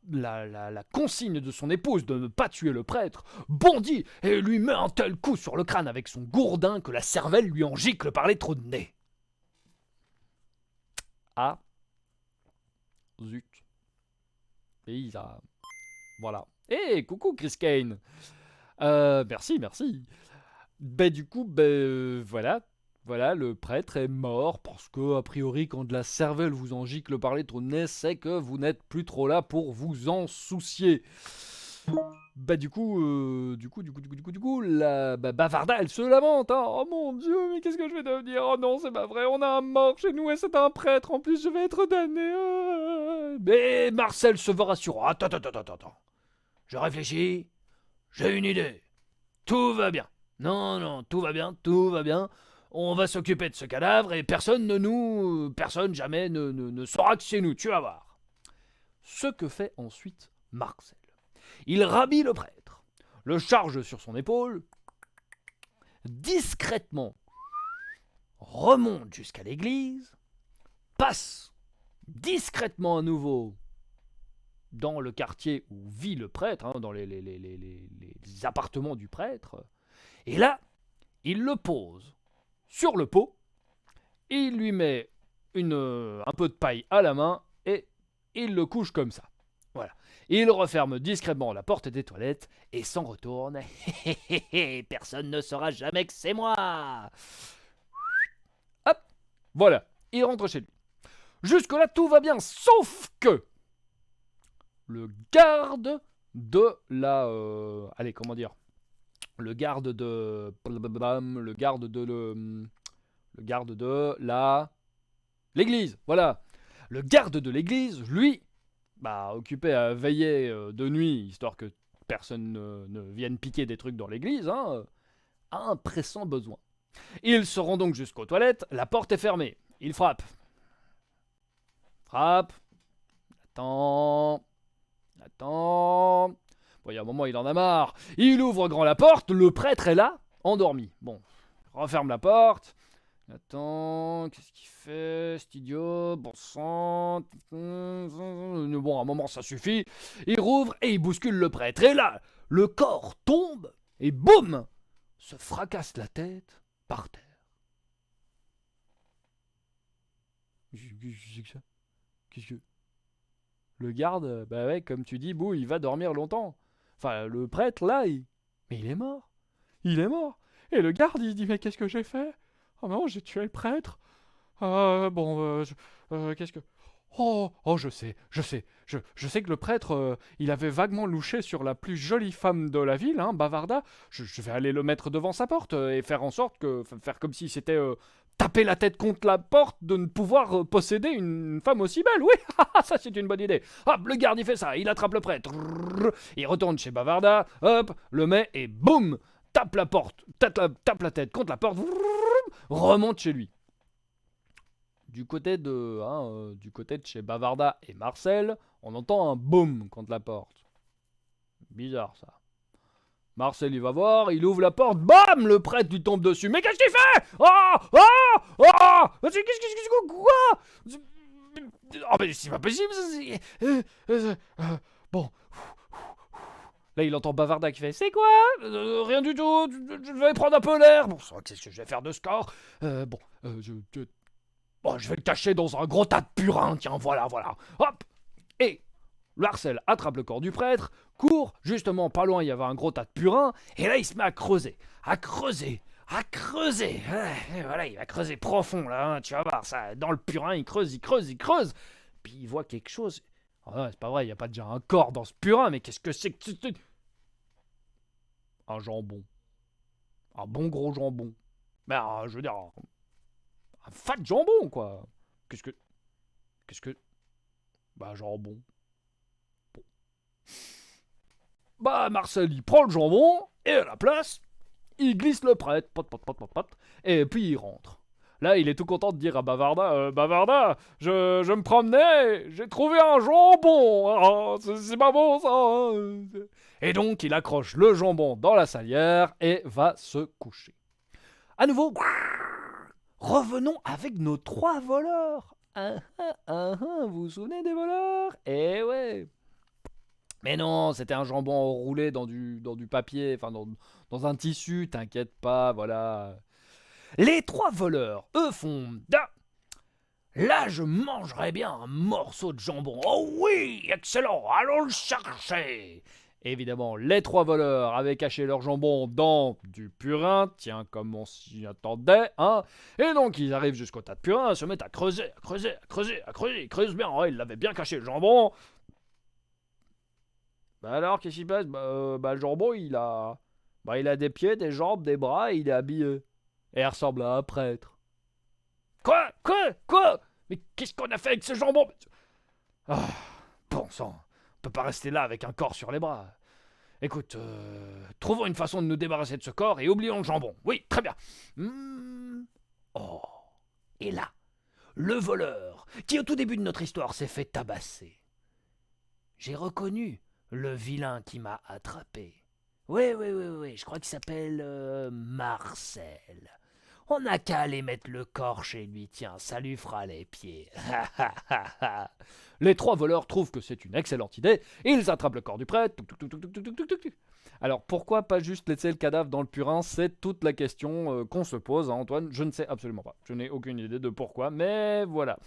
consigne de son épouse de ne pas tuer le prêtre, bondit et lui met un tel coup sur le crâne avec son gourdin que la cervelle lui en gicle par les trous de nez. Ah, zut. Et ça... Voilà. Eh, coucou Chris Kane. Merci. Du coup, voilà, le prêtre est mort parce que, a priori, quand la cervelle vous en gicle par les trous de nez, c'est que vous n'êtes plus trop là pour vous en soucier. Du coup, la Bavarda, elle se lamente, hein. Oh mon Dieu, mais qu'est-ce que je vais devenir? Oh non, c'est pas vrai, on a un mort chez nous et c'est un prêtre, en plus je vais être damné. Mais Marcel se veut rassurant. Attends. Je réfléchis, j'ai une idée. Tout va bien. Non, tout va bien. On va s'occuper de ce cadavre et personne jamais ne saura que c'est nous, tu vas voir. Ce que fait ensuite Marcel. Il rhabille le prêtre, le charge sur son épaule, discrètement remonte jusqu'à l'église, passe discrètement à nouveau dans le quartier où vit le prêtre, hein, dans les appartements du prêtre, et là, il le pose sur le pot, il lui met un peu de paille à la main et il le couche comme ça. Voilà. Il referme discrètement la porte des toilettes et s'en retourne. Personne ne saura jamais que c'est moi. Hop, voilà, il rentre chez lui. Jusque-là, tout va bien, sauf que le garde de la... allez, comment dire? Le garde de la... l'église, voilà. Le garde de l'église, lui, occupé à veiller de nuit, histoire que personne ne vienne piquer des trucs dans l'église, hein, a un pressant besoin. Il se rend donc jusqu'aux toilettes, la porte est fermée. Il frappe. Attends. Bon, il y a un moment, il en a marre. Il ouvre grand la porte, le prêtre est là, endormi. Bon, referme la porte. Attends, qu'est-ce qu'il fait, cet idiot? Bon sang. Bon, à un moment, ça suffit. Il rouvre et il bouscule le prêtre. Et là, le corps tombe et boum, se fracasse la tête par terre. Qu'est-ce que... Le garde, comme tu dis, il va dormir longtemps. Enfin, le prêtre, là, mais il est mort. Et le garde, il se dit, mais qu'est-ce que j'ai fait? Oh non, j'ai tué le prêtre. Qu'est-ce que... Oh, je sais. Je sais que le prêtre, il avait vaguement louché sur la plus jolie femme de la ville, hein, Bavarda. Je vais aller le mettre devant sa porte et faire en sorte faire comme si c'était taper la tête contre la porte de ne pouvoir posséder une femme aussi belle. Oui, ça c'est une bonne idée. Hop, le garde il fait ça, il attrape le prêtre. Il retourne chez Bavarda, hop, le met et boum, tape la tête contre la porte, remonte chez lui. Du côté de chez Bavarda et Marcel, on entend un boum contre la porte. Bizarre ça. Marcel il va voir, il ouvre la porte, bam, le prêtre lui tombe dessus. Mais qu'est-ce qu'il fait? Qu'est-ce que quoi? Oh mais c'est pas possible. Bon. Là il entend Bavarda qui fait, c'est quoi? Rien du tout. Je vais prendre un peu l'air. Bon, qu'est-ce que je vais faire de ce corps? Je vais le cacher dans un gros tas de purin. Tiens, voilà. Hop. Et Marcel attrape le corps du prêtre, court, justement pas loin il y avait un gros tas de purin, et là il se met à creuser. Voilà, il va creuser profond là, hein, tu vas voir ça, dans le purin il creuse, puis il voit quelque chose. Oh, non, c'est pas vrai, il n'y a pas déjà un corps dans ce purin, mais qu'est-ce que c'est que... Un jambon. Un bon gros jambon. Je veux dire, un fat jambon quoi. Qu'est-ce que... Jambon. bah Marcel il prend le jambon et à la place, il glisse le prêtre, pot, pot, pot, pot, pot, et puis il rentre. Là, il est tout content de dire à Bavarda, Bavarda, je me promenais, j'ai trouvé un jambon, ah, c'est pas bon ça. Hein. Et donc, il accroche le jambon dans la salière et va se coucher. À nouveau, revenons avec nos 3 voleurs. Vous vous souvenez des voleurs? Eh ouais. Mais non, c'était un jambon enroulé dans du papier, enfin dans un tissu, t'inquiète pas, voilà. Les 3 voleurs, eux, font da. Là, je mangerais bien un morceau de jambon. Oh oui, excellent, allons le chercher. Évidemment, les 3 voleurs avaient caché leur jambon dans du purin, tiens, comme on s'y attendait, hein. Et donc, ils arrivent jusqu'au tas de purin, se mettent à creuser, ils creusent bien, ils l'avaient bien caché, le jambon. Bah alors, qu'est-ce qui se passe? Le jambon, il a des pieds, des jambes, des bras, et il est habillé. Et il ressemble à un prêtre. Quoi? Mais qu'est-ce qu'on a fait avec ce jambon? Ah, bon sang, on peut pas rester là avec un corps sur les bras. Écoute, trouvons une façon de nous débarrasser de ce corps et oublions le jambon. Oui, très bien. Oh, et là, le voleur, qui au tout début de notre histoire s'est fait tabasser. J'ai reconnu le vilain qui m'a attrapé. Oui, je crois qu'il s'appelle Marcel. On n'a qu'à aller mettre le corps chez lui, tiens, ça lui fera les pieds. Les 3 voleurs trouvent que c'est une excellente idée, et ils attrapent le corps du prêtre. Alors pourquoi pas juste laisser le cadavre dans le purin? C'est toute la question qu'on se pose, hein, Antoine. Je ne sais absolument pas. Je n'ai aucune idée de pourquoi, mais voilà.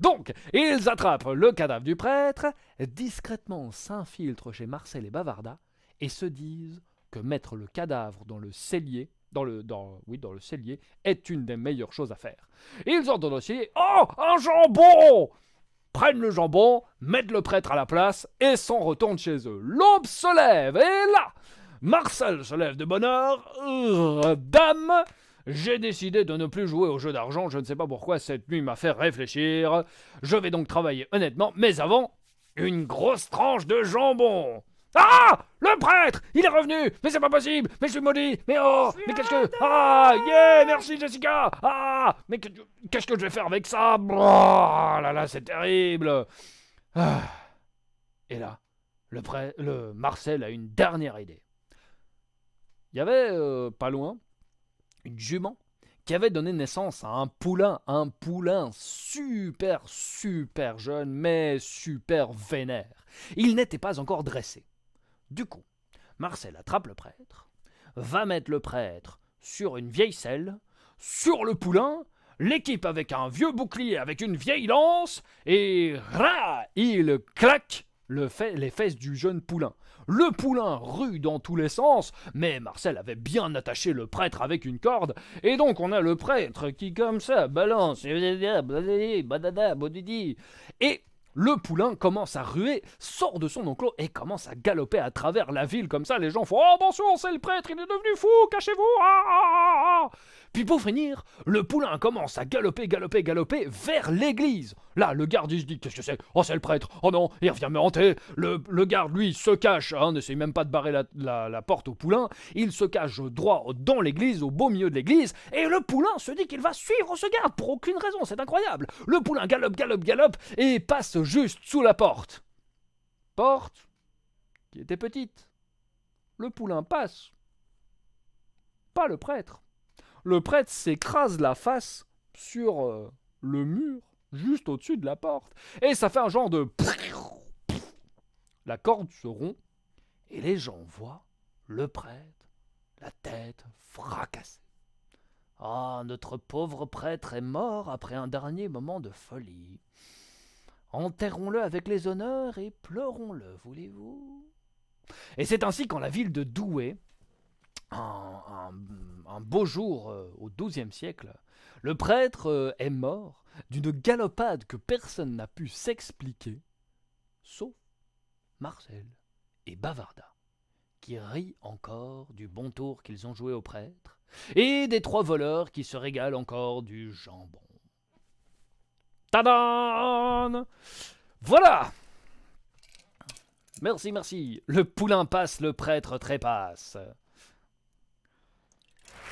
Donc, ils attrapent le cadavre du prêtre, discrètement s'infiltrent chez Marcel et Bavarda, et se disent que mettre le cadavre dans le cellier, dans le cellier, est une des meilleures choses à faire. Ils ordonnent aussi, oh, un jambon! Prennent le jambon, mettent le prêtre à la place et s'en retournent chez eux. L'aube se lève, et là, Marcel se lève de bonne heure. Dame, j'ai décidé de ne plus jouer au jeu d'argent, je ne sais pas pourquoi cette nuit m'a fait réfléchir. Je vais donc travailler honnêtement, mais avant, une grosse tranche de jambon. Ah! Le prêtre! Il est revenu! Mais c'est pas possible! Mais je suis maudit! Mais oh! Mais qu'est-ce que... Ah! Yeah! Merci Jessica! Ah! Mais qu'est-ce que je vais faire avec ça? Oh là là, c'est terrible! Ah. Et là, le Marcel a une dernière idée. Il y avait, pas loin, une jument qui avait donné naissance à un poulain super jeune, mais super vénère. Il n'était pas encore dressé. Du coup, Marcel attrape le prêtre, va mettre le prêtre sur une vieille selle, sur le poulain, l'équipe avec un vieux bouclier avec une vieille lance, et il claque les fesses du jeune poulain. Le poulain rue dans tous les sens, mais Marcel avait bien attaché le prêtre avec une corde, et donc on a le prêtre qui comme ça balance, et le poulain commence à ruer, sort de son enclos et commence à galoper à travers la ville comme ça. Les gens font « Oh, attention, c'est le prêtre, il est devenu fou, cachez-vous !» Puis pour finir, le poulain commence à galoper vers l'église. Là, le garde, il se dit « Qu'est-ce que c'est? Oh, c'est le prêtre! Oh non, il revient me hanter !» Le garde, lui, se cache, n'essaye même pas de barrer la porte au poulain. Il se cache droit dans l'église, au beau milieu de l'église, et le poulain se dit qu'il va suivre ce garde pour aucune raison, c'est incroyable. Le poulain galope, et passe juste sous la porte. Porte qui était petite. Le poulain passe. Pas le prêtre. Le prêtre s'écrase la face sur le mur, juste au-dessus de la porte. Et ça fait un genre de... La corde se rompt, et les gens voient le prêtre, la tête fracassée. Ah, notre pauvre prêtre est mort après un dernier moment de folie. Enterrons-le avec les honneurs et pleurons-le, voulez-vous? Et c'est ainsi qu'en la ville de Douai, un beau jour au XIIe siècle, le prêtre est mort d'une galopade que personne n'a pu s'expliquer, sauf Marcel et Bavarda, qui rient encore du bon tour qu'ils ont joué au prêtre, et des 3 voleurs qui se régalent encore du jambon. Tadam! Voilà! Merci, merci. Le poulain passe, le prêtre trépasse.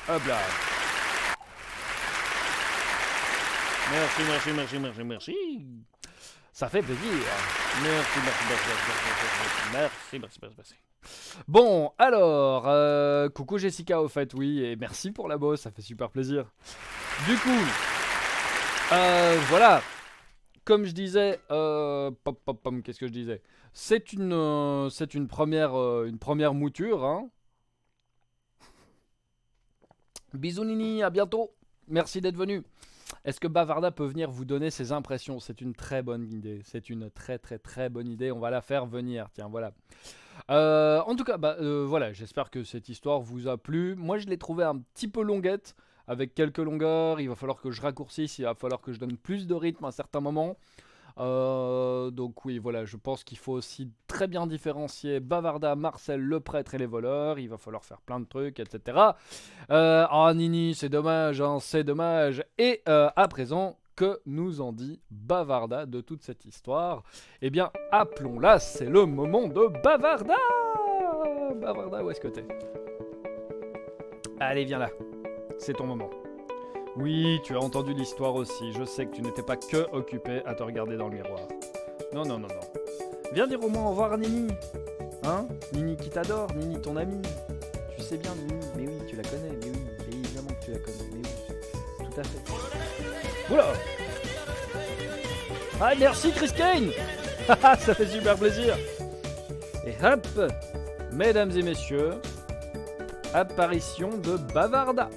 Hop là. Merci, merci, merci, merci, merci. Ça fait plaisir. Merci, merci, merci, merci, merci, merci, merci. Bon, alors, coucou Jessica au fait, oui, et merci pour la bosse, ça fait super plaisir. Du coup, voilà, comme je disais, qu'est-ce que je disais? C'est une première mouture, hein. Bisous Nini, à bientôt. Merci d'être venu. Est-ce que Bavarda peut venir vous donner ses impressions? C'est une très bonne idée. C'est une très très très bonne idée. On va la faire venir. Tiens, voilà. En tout cas, voilà, j'espère que cette histoire vous a plu. Moi, je l'ai trouvée un petit peu longuette, avec quelques longueurs. Il va falloir que je raccourcisse, il va falloir que je donne plus de rythme à certains moments. Donc oui, voilà, je pense qu'il faut aussi très bien différencier Bavarda, Marcel, le prêtre et les voleurs. Il va falloir faire plein de trucs, etc. Oh Nini, c'est dommage, hein, c'est dommage. Et à présent, que nous en dit Bavarda de toute cette histoire? Eh bien, appelons-la, c'est le moment de Bavarda. Bavarda, où est-ce que t'es? Allez, viens là, c'est ton moment. Oui, tu as entendu l'histoire aussi. Je sais que tu n'étais pas que occupé à te regarder dans le miroir. Non, non, non, non. Viens dire au moins au revoir à Nini. Hein? Nini qui t'adore, Nini ton amie. Tu sais bien Nini, mais oui, tu la connais, mais oui, évidemment que tu la connais, mais oui, tout à fait. Oula! Ah, merci Chris Kane! Ça fait super plaisir! Et hop! Mesdames et messieurs, apparition de Bavarda.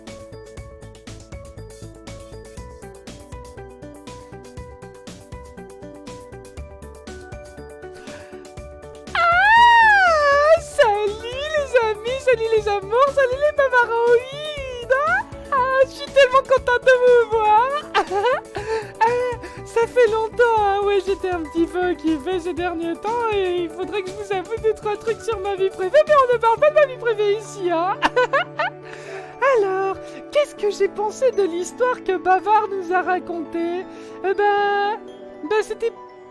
Salut les amours, salut les bavaroïdes. Je suis tellement contente de vous voir. Ça fait longtemps, hein. Ouais, j'étais un petit peu occupée ces derniers temps et il faudrait que je vous avoue 2-3 trucs sur ma vie privée, mais on ne parle pas de ma vie privée ici, hein. Alors, qu'est-ce que j'ai pensé de l'histoire que Bavard nous a racontée?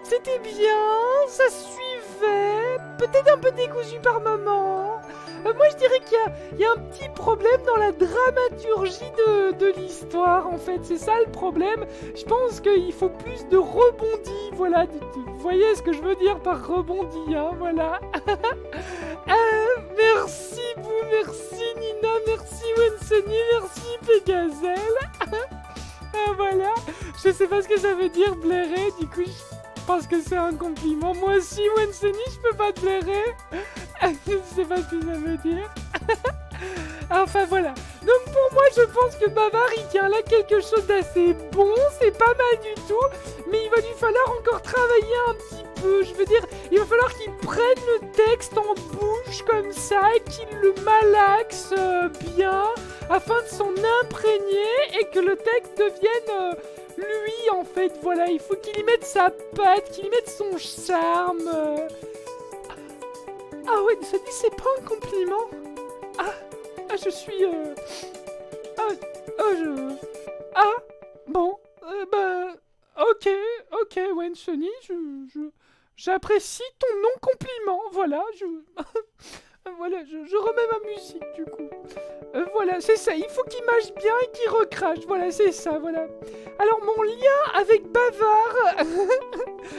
C'était bien, ça suivait, peut-être un peu décousu par moments. Moi je dirais qu'il y a un petit problème dans la dramaturgie de l'histoire en fait, c'est ça le problème. Je pense qu'il faut plus de rebondis, voilà, vous voyez ce que je veux dire par rebondi, hein, voilà. Merci vous, merci Nina, merci Wenseny, merci Pégazel. Voilà, je sais pas ce que ça veut dire blairer, du coup je pense que c'est un compliment. Moi aussi Wenseny, je peux pas te blairer. Je sais pas ce que ça veut dire. Enfin voilà. Donc pour moi je pense que Bavard il tient là quelque chose d'assez bon. C'est pas mal du tout. Mais il va lui falloir encore travailler un petit peu. Je veux dire, il va falloir qu'il prenne le texte en bouche comme ça et qu'il le malaxe bien afin de s'en imprégner et que le texte devienne lui en fait. Voilà, il faut qu'il y mette sa patte, qu'il y mette son charme. Ah ouais, ça dit c'est pas un compliment. Je suis bon, ok, Wenseny, j'apprécie ton non-compliment, voilà, voilà, je remets ma musique, du coup. Voilà, c'est ça, il faut qu'il mâche bien et qu'il recrache, voilà, c'est ça, voilà. Alors, mon lien avec Bavard,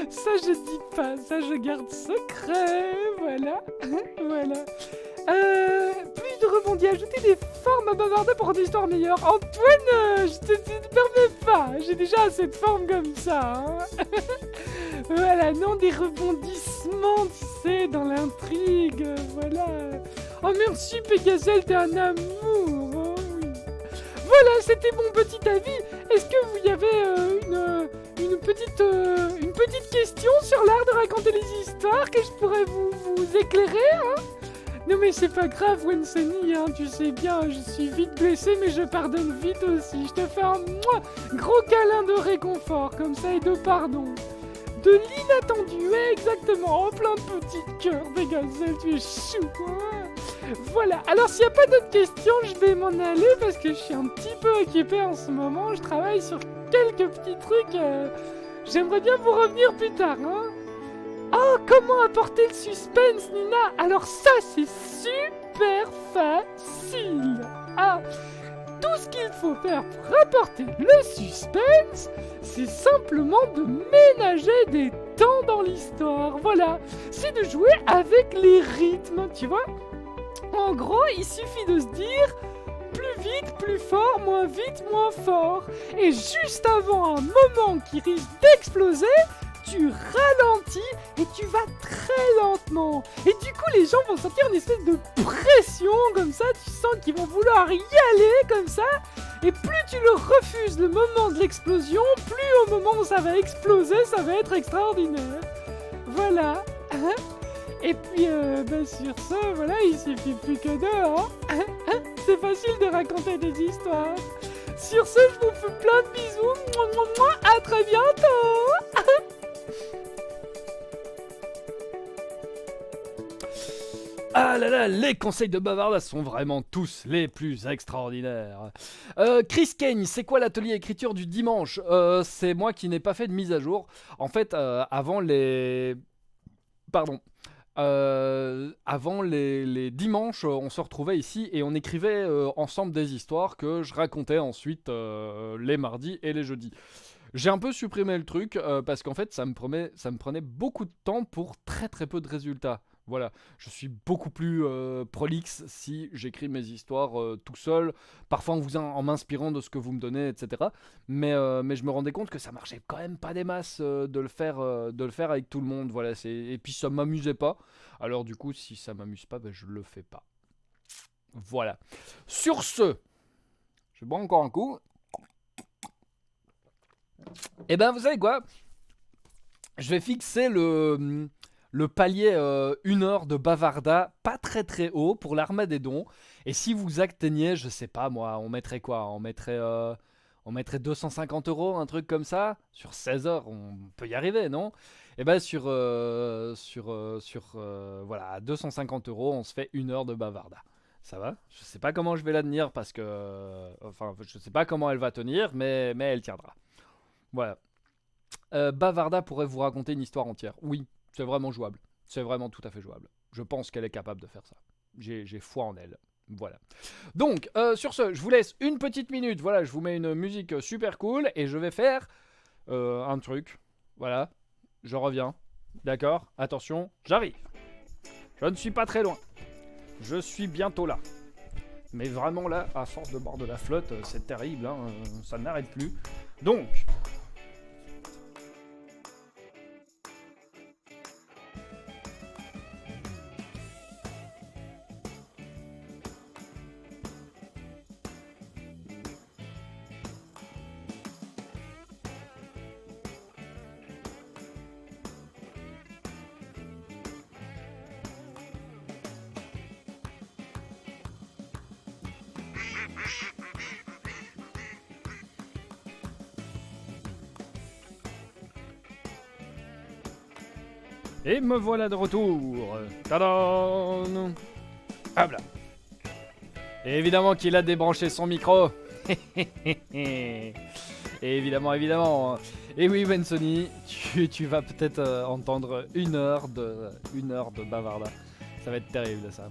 ça je dis pas, ça je garde secret, voilà, voilà. Plus de rebondis, ajouter des formes à Bavarda pour rendre l'histoire meilleure. Antoine, je te permets pas, j'ai déjà assez de formes comme ça, hein. Voilà, non, des rebondissements, tu sais, dans l'intrigue, voilà. Oh merci Pégazel, t'es un amour, oh, oui. Voilà, c'était mon petit avis. Est-ce que vous y avez une petite question sur l'art de raconter les histoires que je pourrais vous éclairer, hein? Non mais c'est pas grave Wenseny, hein, tu sais bien, je suis vite blessé mais je pardonne vite aussi. Je te fais un gros câlin de réconfort, comme ça, et de pardon. De l'inattendu, exactement, en plein petit cœur, Pégazel, tu es chou, hein. Voilà, alors s'il n'y a pas d'autres questions, je vais m'en aller parce que je suis un petit peu occupé en ce moment. Je travaille sur quelques petits trucs, j'aimerais bien vous revenir plus tard, hein. Oh, comment apporter le suspense, Nina? Alors ça, c'est super facile. Ah, tout ce qu'il faut faire pour apporter le suspense, c'est simplement de ménager des temps dans l'histoire. Voilà, c'est de jouer avec les rythmes, tu vois. En gros, il suffit de se dire plus vite, plus fort, moins vite, moins fort. Et juste avant un moment qui risque d'exploser, tu ralentis et tu vas très lentement. Et du coup, les gens vont sentir une espèce de pression comme ça. Tu sens qu'ils vont vouloir y aller comme ça. Et plus tu leur refuses le moment de l'explosion, plus au moment où ça va exploser, ça va être extraordinaire. Voilà. Et puis, sur ce, voilà, il suffit plus que d'eux, C'est facile de raconter des histoires. Sur ce, je vous fais plein de bisous. À très bientôt. Ah là là, les conseils de Bavarda sont vraiment tous les plus extraordinaires. Chris Kane, c'est quoi l'atelier écriture du dimanche? C'est moi qui n'ai pas fait de mise à jour. En fait, avant les dimanches, on se retrouvait ici et on écrivait ensemble des histoires que je racontais ensuite les mardis et les jeudis. J'ai un peu supprimé le truc parce qu'en fait ça me prenait beaucoup de temps pour très très peu de résultats. Voilà, je suis beaucoup plus prolixe si j'écris mes histoires tout seul, parfois en m'inspirant de ce que vous me donnez, etc. Mais je me rendais compte que ça marchait quand même pas des masses de le faire avec tout le monde. Voilà, et puis ça m'amusait pas. Alors du coup, si ça m'amuse pas, je le fais pas. Voilà. Sur ce, je bois encore un coup. Et vous savez quoi? Je vais fixer le palier 1 heure de Bavarda, pas très très haut pour l'Armagédon. Et si vous atteignez, je sais pas moi, on mettrait quoi? On mettrait 250 €, un truc comme ça. Sur 16 heures, on peut y arriver, non? Et voilà, à 250 €, on se fait 1 heure de Bavarda. Ça va? Je sais pas comment je vais la tenir parce que... Enfin, je sais pas comment elle va tenir, mais elle tiendra. Voilà. Bavarda pourrait vous raconter une histoire entière. Oui, c'est vraiment jouable. C'est vraiment tout à fait jouable. Je pense qu'elle est capable de faire ça. J'ai foi en elle. Voilà. Donc, sur ce, je vous laisse une petite minute. Voilà, je vous mets une musique super cool et je vais faire un truc. Voilà. Je reviens. D'accord? Attention, j'arrive. Je ne suis pas très loin. Je suis bientôt là. Mais vraiment là, à force de boire de la flotte, c'est terrible. Hein, ça n'arrête plus. Donc... Et me voilà de retour. Tadam! Hop là. Et évidemment qu'il a débranché son micro. Et évidemment. Et oui, Bensoni, tu vas peut-être entendre 1 heure de Bavarda. Ça va être terrible, ça.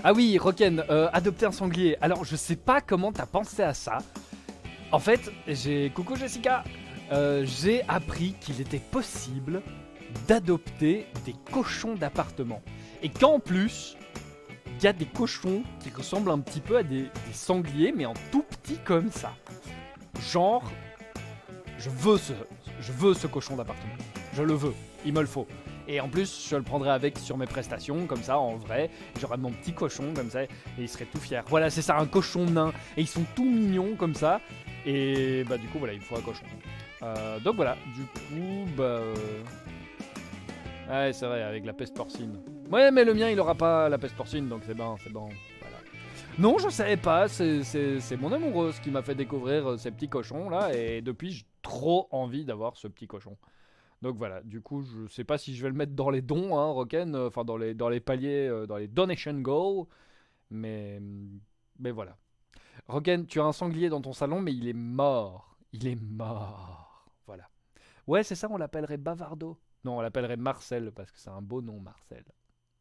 Ah oui, Roken, adopter un sanglier. Alors, je sais pas comment t'as pensé à ça. En fait, coucou Jessica. J'ai appris qu'il était possible d'adopter des cochons d'appartement. Et qu'en plus, il y a des cochons qui ressemblent un petit peu à des sangliers, mais en tout petit comme ça. Genre, je veux ce cochon d'appartement. Je le veux, il me le faut. Et en plus, je le prendrai avec sur mes prestations, comme ça, en vrai. J'aurai mon petit cochon, comme ça, et il serait tout fier. Voilà, c'est ça, un cochon nain. Et ils sont tout mignons, comme ça. Et du coup, voilà, il me faut un cochon. Donc voilà, du coup, ouais, c'est vrai, avec la peste porcine. Ouais, mais le mien, il aura pas la peste porcine, donc c'est bon, voilà. Non, je savais pas, c'est mon amoureuse qui m'a fait découvrir ces petits cochons, là, et depuis, j'ai trop envie d'avoir ce petit cochon. Donc voilà, du coup, je sais pas si je vais le mettre dans les dons, hein, Roken, enfin dans les paliers, dans les donation goals, mais voilà. Roken, tu as un sanglier dans ton salon, mais il est mort. Il est mort. Voilà. Ouais, c'est ça, on l'appellerait Bavardo. Non, on l'appellerait Marcel, parce que c'est un beau nom, Marcel.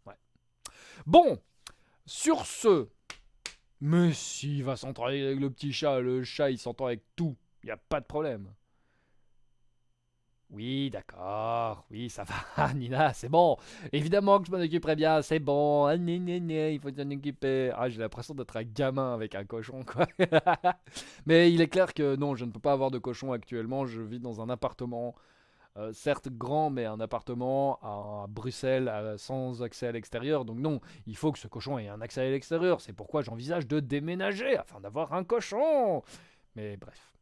Ouais. Bon, sur ce... Mais si, il va s'entendre avec le petit chat. Le chat, il s'entend avec tout. Il n'y a pas de problème. Oui, d'accord. Oui, ça va, Nina, c'est bon. Évidemment que je m'en occuperai bien, c'est bon. Ah, il faut s'en occuper. Ah, j'ai l'impression d'être un gamin avec un cochon, quoi. Mais il est clair que non, je ne peux pas avoir de cochon actuellement. Je vis dans un appartement, certes grand, mais un appartement à Bruxelles sans accès à l'extérieur. Donc non, il faut que ce cochon ait un accès à l'extérieur. C'est pourquoi j'envisage de déménager afin d'avoir un cochon. Mais bref.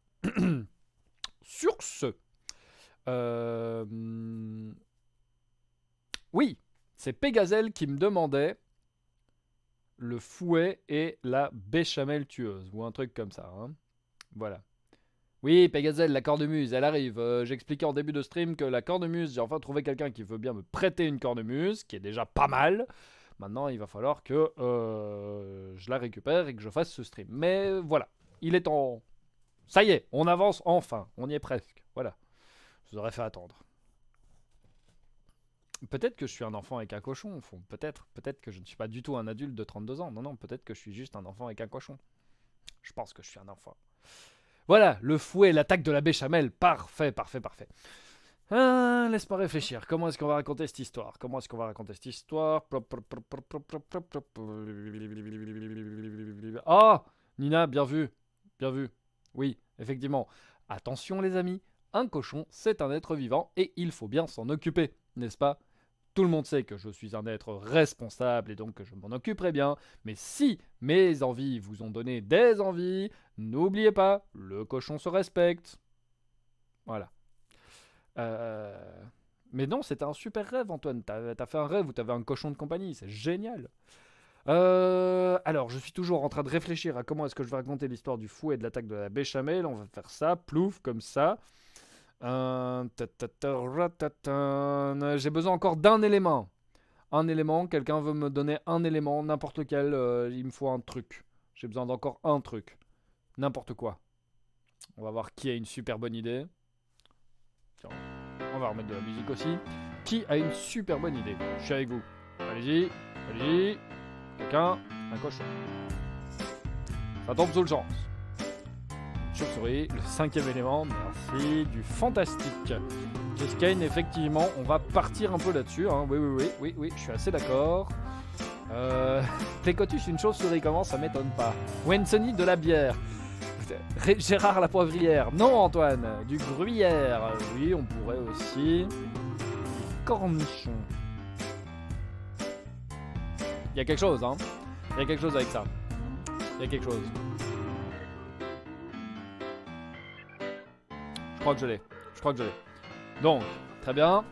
Sur ce... Oui, c'est Pégazel qui me demandait le fouet et la béchamel tueuse, ou un truc comme ça. Hein. Voilà. Oui, Pégazel, la cornemuse, elle arrive. J'expliquais en début de stream que la cornemuse, j'ai enfin trouvé quelqu'un qui veut bien me prêter une cornemuse, qui est déjà pas mal. Maintenant, il va falloir que je la récupère et que je fasse ce stream. Mais voilà, il est en... Ça y est, on avance enfin, on y est presque. Voilà, je vous aurais fait attendre. Peut-être que je suis un enfant avec un cochon, peut-être que je ne suis pas du tout un adulte de 32 ans. Non, peut-être que je suis juste un enfant avec un cochon. Je pense que je suis un enfant. Voilà, le fouet, l'attaque de la béchamel, parfait. Laisse-moi réfléchir, comment est-ce qu'on va raconter cette histoire? Ah, Nina, bien vu. Oui, effectivement. Attention les amis, un cochon, c'est un être vivant et il faut bien s'en occuper, n'est-ce pas? Tout le monde sait que je suis un être responsable et donc que je m'en occuperai bien. Mais si mes envies vous ont donné des envies, n'oubliez pas, le cochon se respecte. Voilà. Mais non, c'était un super rêve, Antoine. T'as fait un rêve où t'avais un cochon de compagnie, c'est génial. Alors, je suis toujours en train de réfléchir à comment est-ce que je vais raconter l'histoire du fouet et de l'attaque de la béchamel. On va faire ça, plouf, comme ça. J'ai besoin encore d'un élément. Un élément, quelqu'un veut me donner un élément, n'importe lequel, il me faut un truc. J'ai besoin d'encore un truc. N'importe quoi. On va voir qui a une super bonne idée. Tiens, on va remettre de la musique aussi. Qui a une super bonne idée? Je suis avec vous. Allez-y. Quelqu'un, un cochon. Ça tombe sous le sens. Chauve-souris, le 5e élément, merci, du fantastique. Kane, effectivement, on va partir un peu là-dessus. Hein. Oui, je suis assez d'accord. Plécotus, une chauve-souris, comment ça m'étonne pas. Wensony, de la bière. Gérard la poivrière. Non, Antoine, du gruyère. Oui, on pourrait aussi. Cornichon. Il y a quelque chose, hein. Il y a quelque chose avec ça. Il y a quelque chose. Je crois que je l'ai. Donc, très bien.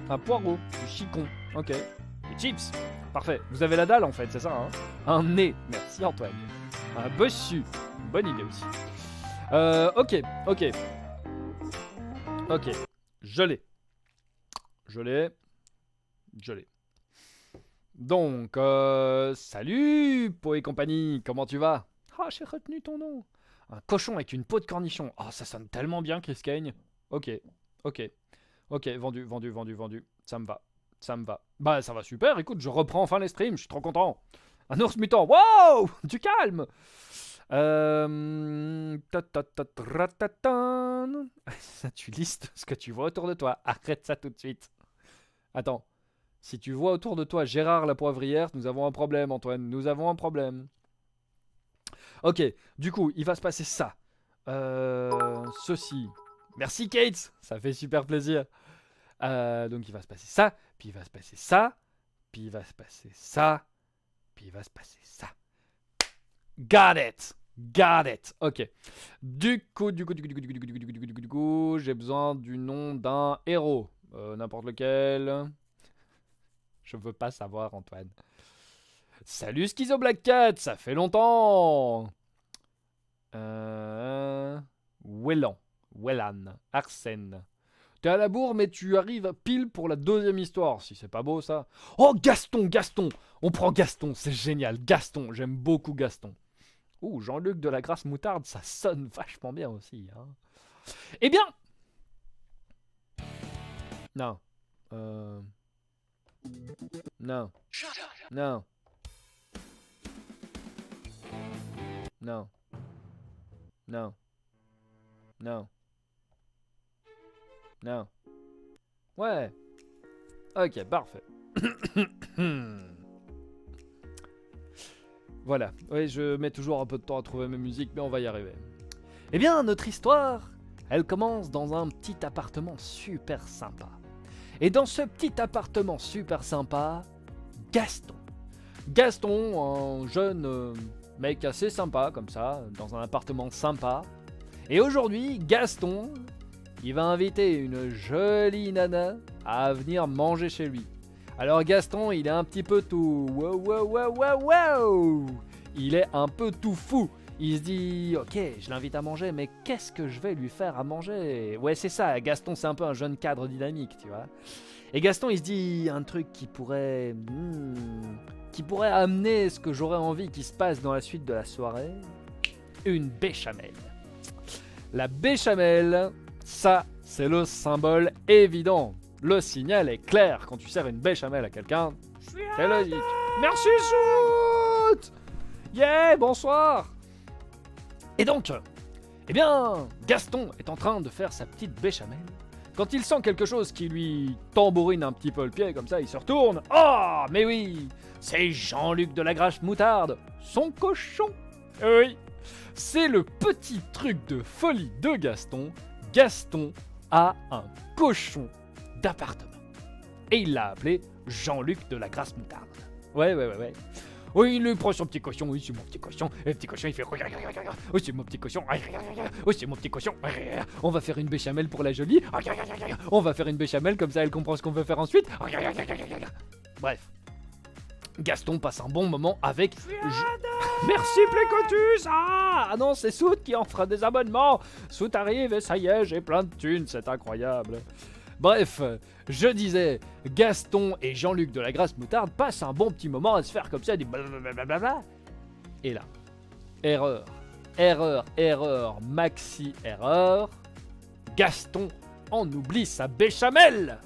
Un poireau, du chicon. Ok. Des chips. Parfait. Vous avez la dalle en fait, c'est ça, hein. Un nez. Merci Antoine. Un bossu. Bonne idée aussi. Ok. Je l'ai. Donc, salut, Po et compagnie, comment tu vas? Ah, j'ai retenu ton nom. Un cochon avec une peau de cornichon. Ah, ça sonne tellement bien, Chris Kane. Ok, vendu. Ça me va. Bah, ça va super, écoute, je reprends enfin les streams, je suis trop content. Un ours mutant, wow, du calme. Tu listes ce que tu vois autour de toi. Arrête ça tout de suite. Attends. Si tu vois autour de toi Gérard la poivrière, nous avons un problème, Antoine. Nous avons un problème. Ok, du coup, il va se passer ça. Ceci. Merci, Kate. Ça fait super plaisir. Donc, il va se passer ça. Puis, il va se passer ça. Puis, il va se passer ça. Puis, il va se passer ça. Got it. Ok. Du coup, j'ai besoin du nom d'un héros. N'importe lequel. Je veux pas savoir, Antoine. Salut Schizo Black Cat, ça fait longtemps. Wellan, Arsène. T'es à la bourre, mais tu arrives pile pour la 2e histoire. Si c'est pas beau, ça. Oh, Gaston. On prend Gaston, c'est génial. Gaston, j'aime beaucoup Gaston. Ouh, Jean-Luc de la Grasse Moutarde, ça sonne vachement bien aussi. Hein. Eh bien, Non. Non. Non. Non. Non. Non. Non. Ouais. Ok, parfait. Voilà. Oui, je mets toujours un peu de temps à trouver mes musiques, mais on va y arriver. Eh bien, notre histoire, elle commence dans un petit appartement super sympa. Et dans ce petit appartement super sympa, Gaston. Gaston, un jeune mec assez sympa, comme ça, dans un appartement sympa. Et aujourd'hui, Gaston, il va inviter une jolie nana à venir manger chez lui. Alors Gaston, il est un petit peu tout... Wow. Il est un peu tout fou. Il se dit, ok, je l'invite à manger, mais qu'est-ce que je vais lui faire à manger? Ouais, c'est ça, Gaston, c'est un peu un jeune cadre dynamique, tu vois. Et Gaston, il se dit un truc qui pourrait amener ce que j'aurais envie qu'il se passe dans la suite de la soirée. Une béchamel. La béchamel, ça, c'est le symbole évident. Le signal est clair. Quand tu sers une béchamel à quelqu'un, c'est logique. Merci, Sout! Yeah, bonsoir! Et donc, eh bien, Gaston est en train de faire sa petite béchamel. Quand il sent quelque chose qui lui tambourine un petit peu le pied, comme ça, il se retourne. Oh, mais oui, c'est Jean-Luc de la Grasse Moutarde, son cochon. Oui, c'est le petit truc de folie de Gaston. Gaston a un cochon d'appartement. Et il l'a appelé Jean-Luc de la Grasse Moutarde. Ouais. Oui, il lui prend son petit cochon, oui, c'est mon petit cochon. Et le petit cochon, il fait... Oui, c'est mon petit cochon. Oui, c'est mon petit cochon. On va faire une béchamel pour la jolie. On va faire une béchamel, comme ça elle comprend ce qu'on veut faire ensuite. Bref. Gaston passe un bon moment avec... Merci Plécotus. Ah non, c'est Sout qui en fera des abonnements. Sout arrive et ça y est, j'ai plein de thunes, c'est incroyable. Bref, je disais, Gaston et Jean-Luc de la Grasse Moutarde passent un bon petit moment à se faire comme ça, des blablabla. Et là, erreur, maxi erreur, Gaston en oublie sa béchamel.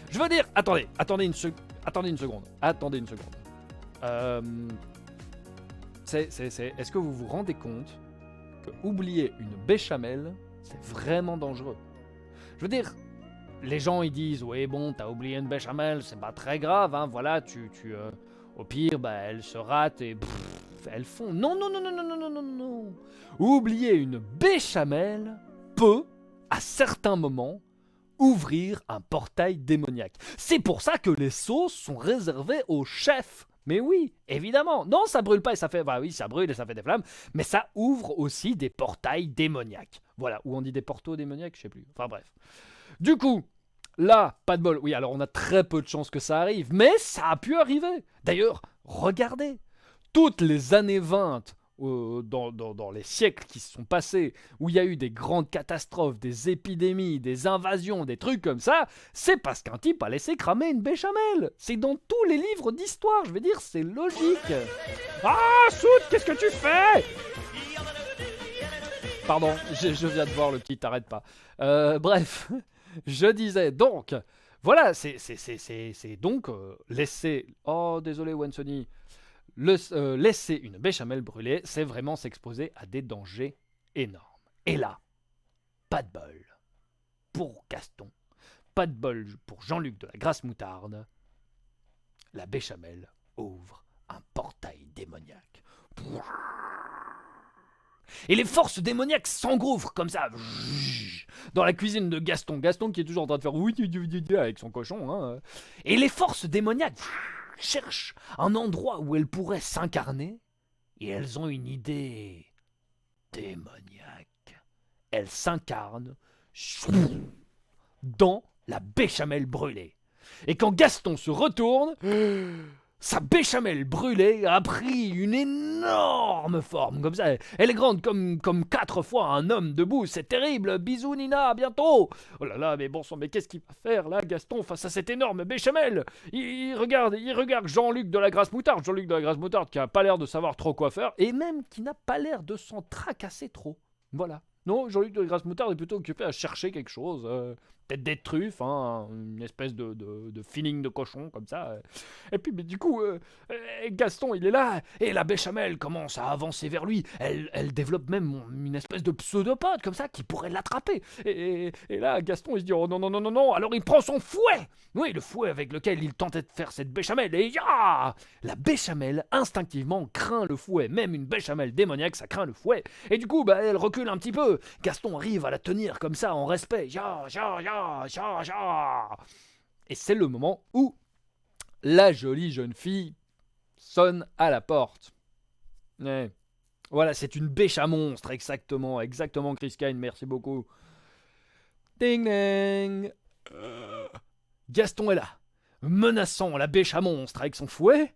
Je veux dire, attendez une seconde. Est-ce que vous vous rendez compte que oublier une béchamel, c'est vraiment dangereux. Je veux dire, les gens ils disent ouais bon t'as oublié une béchamel, c'est pas très grave, hein, voilà au pire bah elles se ratent et elles font. Non. Oublier une béchamel peut, à certains moments, ouvrir un portail démoniaque. C'est pour ça que les sauces sont réservées aux chefs. Mais oui, évidemment. Non, ça brûle pas et ça fait... Bah oui, ça brûle et ça fait des flammes. Mais ça ouvre aussi des portails démoniaques. Voilà, ou on dit des portaux démoniaques, je sais plus. Enfin bref. Du coup, là, pas de bol. Oui, alors on a très peu de chances que ça arrive. Mais ça a pu arriver. D'ailleurs, regardez. Toutes les années 20... dans les siècles qui se sont passés, où il y a eu des grandes catastrophes, des épidémies, des invasions, des trucs comme ça, c'est parce qu'un type a laissé cramer une béchamel. C'est dans tous les livres d'histoire, je veux dire, c'est logique. Ah, Sout, qu'est-ce que tu fais? Pardon, je viens de voir le petit, t'arrête pas. Bref, je disais donc, voilà, c'est donc laisser... Oh, désolé, Wansony. Laisser une béchamel brûler, c'est vraiment s'exposer à des dangers énormes. Et là, pas de bol pour Gaston, pas de bol pour Jean-Luc de la Grasse Moutarde. La béchamel ouvre un portail démoniaque. Et les forces démoniaques s'engouffrent comme ça dans la cuisine de Gaston. Gaston qui est toujours en train de faire oui avec son cochon. Hein. Et les forces démoniaques cherchent un endroit où elles pourraient s'incarner, et elles ont une idée démoniaque. Elles s'incarnent dans la béchamel brûlée. Et quand Gaston se retourne, sa béchamel brûlée a pris une énorme forme, comme ça. Elle est grande comme 4 fois un homme debout. C'est terrible. Bisous Nina, à bientôt. Oh là là, mais bon sang, mais qu'est-ce qu'il va faire là, Gaston, face à cette énorme béchamel? Il regarde Jean-Luc de la Grasse Moutarde. Jean-Luc de la Grasse Moutarde qui a pas l'air de savoir trop quoi faire, et même qui n'a pas l'air de s'en tracasser trop. Voilà. Non, Jean-Luc de la Grasse Moutarde est plutôt occupé à chercher quelque chose. Peut-être des truffes, hein, une espèce de feeling de cochon comme ça. Et puis, mais du coup, Gaston, il est là, et la béchamel commence à avancer vers lui. Elle développe même une espèce de pseudopode comme ça qui pourrait l'attraper. Et là, Gaston, il se dit oh non, non, non, non, non. Alors il prend son fouet. Oui, le fouet avec lequel il tentait de faire cette béchamel. Et ya la béchamel, instinctivement, craint le fouet. Même une béchamel démoniaque, ça craint le fouet. Et du coup, elle recule un petit peu. Gaston arrive à la tenir comme ça, en respect. Ya, ya, ya, ya, ya. Et c'est le moment où la jolie jeune fille sonne à la porte. Ouais. Voilà, c'est une bêche à monstre, exactement, Chris Kine, merci beaucoup. Ding ding. Gaston est là, menaçant la bêche à monstre avec son fouet.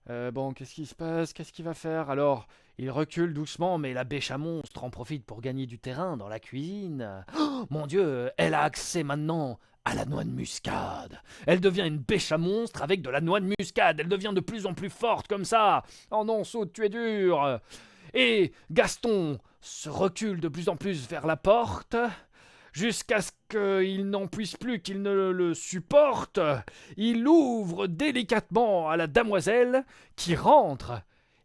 Bon, qu'est-ce qui se passe? Qu'est-ce qu'il va faire? Alors, il recule doucement, mais la bêche à monstre en profite pour gagner du terrain dans la cuisine. Oh, mon Dieu, elle a accès maintenant à la noix de muscade. Elle devient une bêche à monstre avec de la noix de muscade. Elle devient de plus en plus forte comme ça. Oh non, Saute, tu es dur. Et Gaston se recule de plus en plus vers la porte, jusqu'à ce qu'il n'en puisse plus, qu'il ne le supporte. Il ouvre délicatement à la damoiselle qui rentre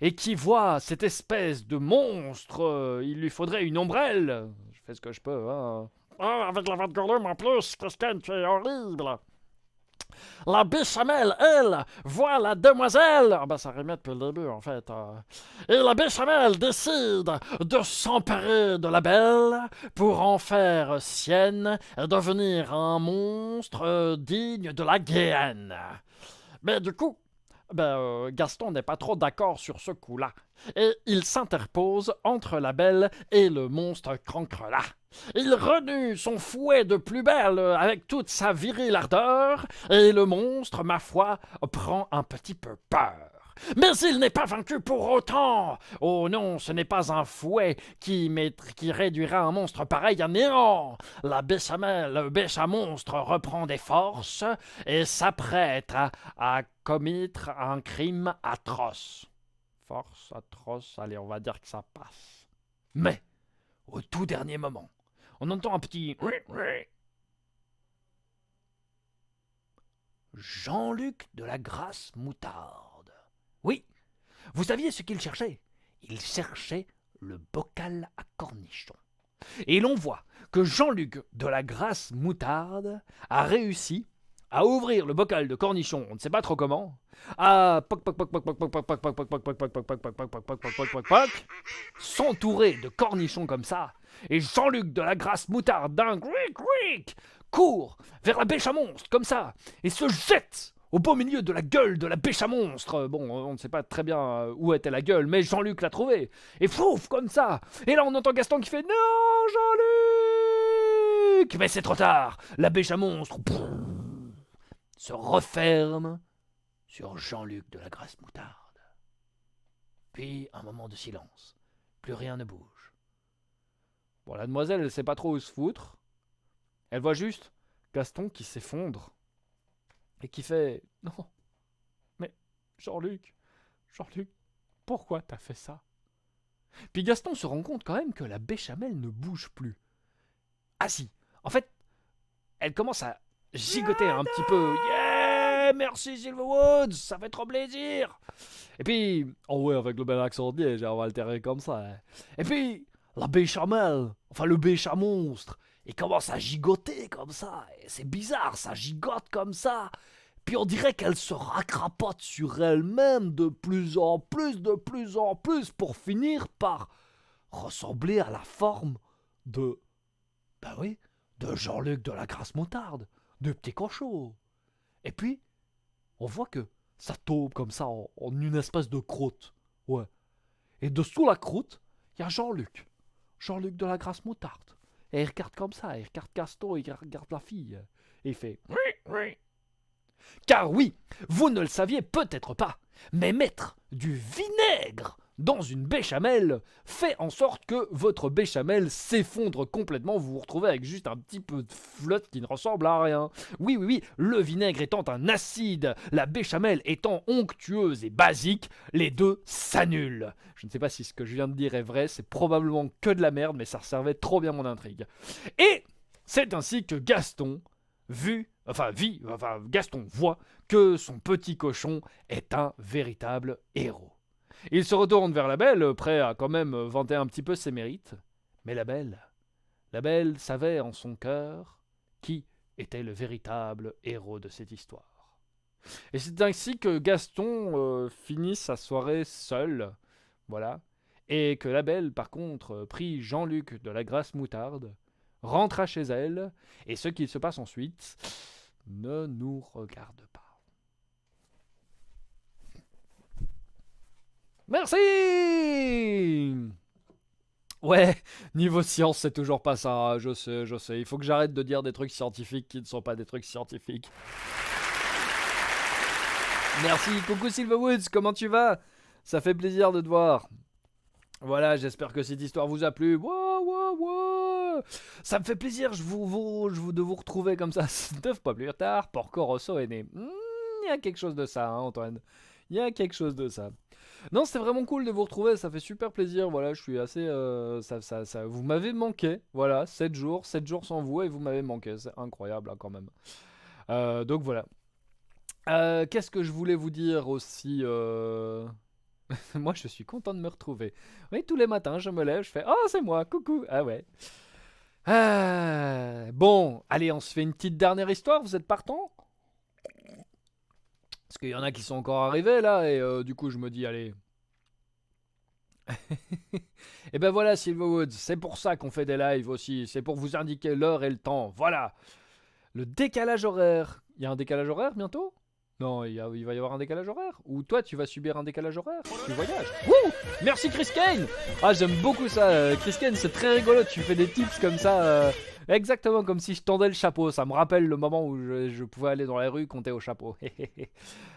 et qui voit cette espèce de monstre. Il lui faudrait une ombrelle. Je fais ce que je peux, hein. Ah, avec la vanne gourmand en plus, Christiane, tu es horrible. La béchamel, elle, voit la demoiselle. Ah ça remet depuis le début, en fait. Et la béchamel décide de s'emparer de la belle pour en faire sienne et devenir un monstre digne de la Guéhenne. Mais du coup, Gaston n'est pas trop d'accord sur ce coup-là. Et il s'interpose entre la belle et le monstre cancrelat. Il renoue son fouet de plus belle avec toute sa virile ardeur, et le monstre, ma foi, prend un petit peu peur. Mais il n'est pas vaincu pour autant. Oh non, ce n'est pas un fouet qui réduira un monstre pareil à néant. La béchamel, le bêche à monstre reprend des forces et s'apprête à commettre un crime atroce. Force atroce, allez, on va dire que ça passe. Mais, au tout dernier moment, on entend un petit... Jean-Luc de la Grasse Moutarde. Oui, vous saviez ce qu'il cherchait? Il cherchait le bocal à cornichons. Et l'on voit que Jean-Luc de la Grasse Moutarde a réussi à ouvrir le bocal de cornichons, on ne sait pas trop comment, à s'entourer de cornichons comme ça, et Jean-Luc de la Grasse Moutarde d'un quick court vers la bêche à monstre comme ça, et se jette au beau milieu de la gueule de la bêche à monstre. Bon, on ne sait pas très bien où était la gueule, mais Jean-Luc l'a trouvée, et fouf, comme ça, et là on entend Gaston qui fait « Non, Jean-Luc !» Mais c'est trop tard, la bêche à monstre se referme sur Jean-Luc de la Grasse Moutarde. Puis un moment de silence. Plus rien ne bouge. Bon, la demoiselle, elle sait pas trop où se foutre. Elle voit juste Gaston qui s'effondre et qui fait « Non, mais Jean-Luc, pourquoi t'as fait ça ?» Puis Gaston se rend compte quand même que la béchamel ne bouge plus. Ah si, en fait, elle commence à gigoter un petit peu. Yeah, merci Silverwood, ça fait trop plaisir. Et puis, oh ouais, avec le bel accent liège, on va altérer comme ça. Et puis, la béchamel, enfin le bêche à monstre, il commence à gigoter comme ça. Et c'est bizarre, ça gigote comme ça. Puis on dirait qu'elle se racrapote sur elle-même de plus en plus, pour finir par ressembler à la forme de... Ben oui, de Jean-Luc de la Grasse Moutarde, de Petit Cochon. Et puis, on voit que ça tombe comme ça en une espèce de croûte. Ouais. Et dessous la croûte, il y a Jean-Luc de la Grasse Moutarde. Et il regarde comme ça, il regarde Gaston, il regarde la fille. Et il fait oui. Car oui, vous ne le saviez peut-être pas, mais mettre du vinaigre dans une béchamel fait en sorte que votre béchamel s'effondre complètement, vous vous retrouvez avec juste un petit peu de flotte qui ne ressemble à rien. Oui, oui, oui, le vinaigre étant un acide, la béchamel étant onctueuse et basique, les deux s'annulent. Je ne sais pas si ce que je viens de dire est vrai, c'est probablement que de la merde, mais ça servait trop bien mon intrigue. Et c'est ainsi que Gaston Gaston voit que son petit cochon est un véritable héros. Il se retourne vers la belle, prêt à quand même vanter un petit peu ses mérites. Mais la belle savait en son cœur qui était le véritable héros de cette histoire. Et c'est ainsi que Gaston finit sa soirée seul, voilà, et que la belle, par contre, prit Jean-Luc de la Grasse Moutarde, rentra chez elle, et ce qu'il se passe ensuite ne nous regarde pas. Merci. Ouais, niveau science, c'est toujours pas ça, je sais. Il faut que j'arrête de dire des trucs scientifiques qui ne sont pas des trucs scientifiques. Merci, coucou Silverwoods, comment tu vas? Ça fait plaisir de te voir. Voilà, j'espère que cette histoire vous a plu. Wow. Ça me fait plaisir de vous retrouver comme ça 9 fois plus tard. Porco Rosso est né. Il y a quelque chose de ça, hein, Antoine. Il y a quelque chose de ça. Non, c'était vraiment cool de vous retrouver, ça fait super plaisir. Voilà, je suis assez. Vous m'avez manqué. Voilà, 7 jours sans vous et vous m'avez manqué. C'est incroyable, hein, quand même. Donc voilà. Qu'est-ce que je voulais vous dire aussi Moi, je suis content de me retrouver. Oui, tous les matins, je me lève, je fais oh, c'est moi, coucou. Ah ouais. Bon, allez, on se fait une petite dernière histoire. Vous êtes partants? Parce qu'il y en a qui sont encore arrivés là, et du coup, je me dis, allez. Et ben voilà, Silverwoods, c'est pour ça qu'on fait des lives aussi. C'est pour vous indiquer l'heure et le temps. Voilà. Le décalage horaire. Il y a un décalage horaire bientôt? Non, il va y avoir un décalage horaire. Ou toi, tu vas subir un décalage horaire. Tu voyages. Wouh! Merci Chris Kane. Ah, j'aime beaucoup ça. Chris Kane, c'est très rigolo. Tu fais des tips comme ça. Exactement comme si je tendais le chapeau. Ça me rappelle le moment où je pouvais aller dans la rue compter au chapeau.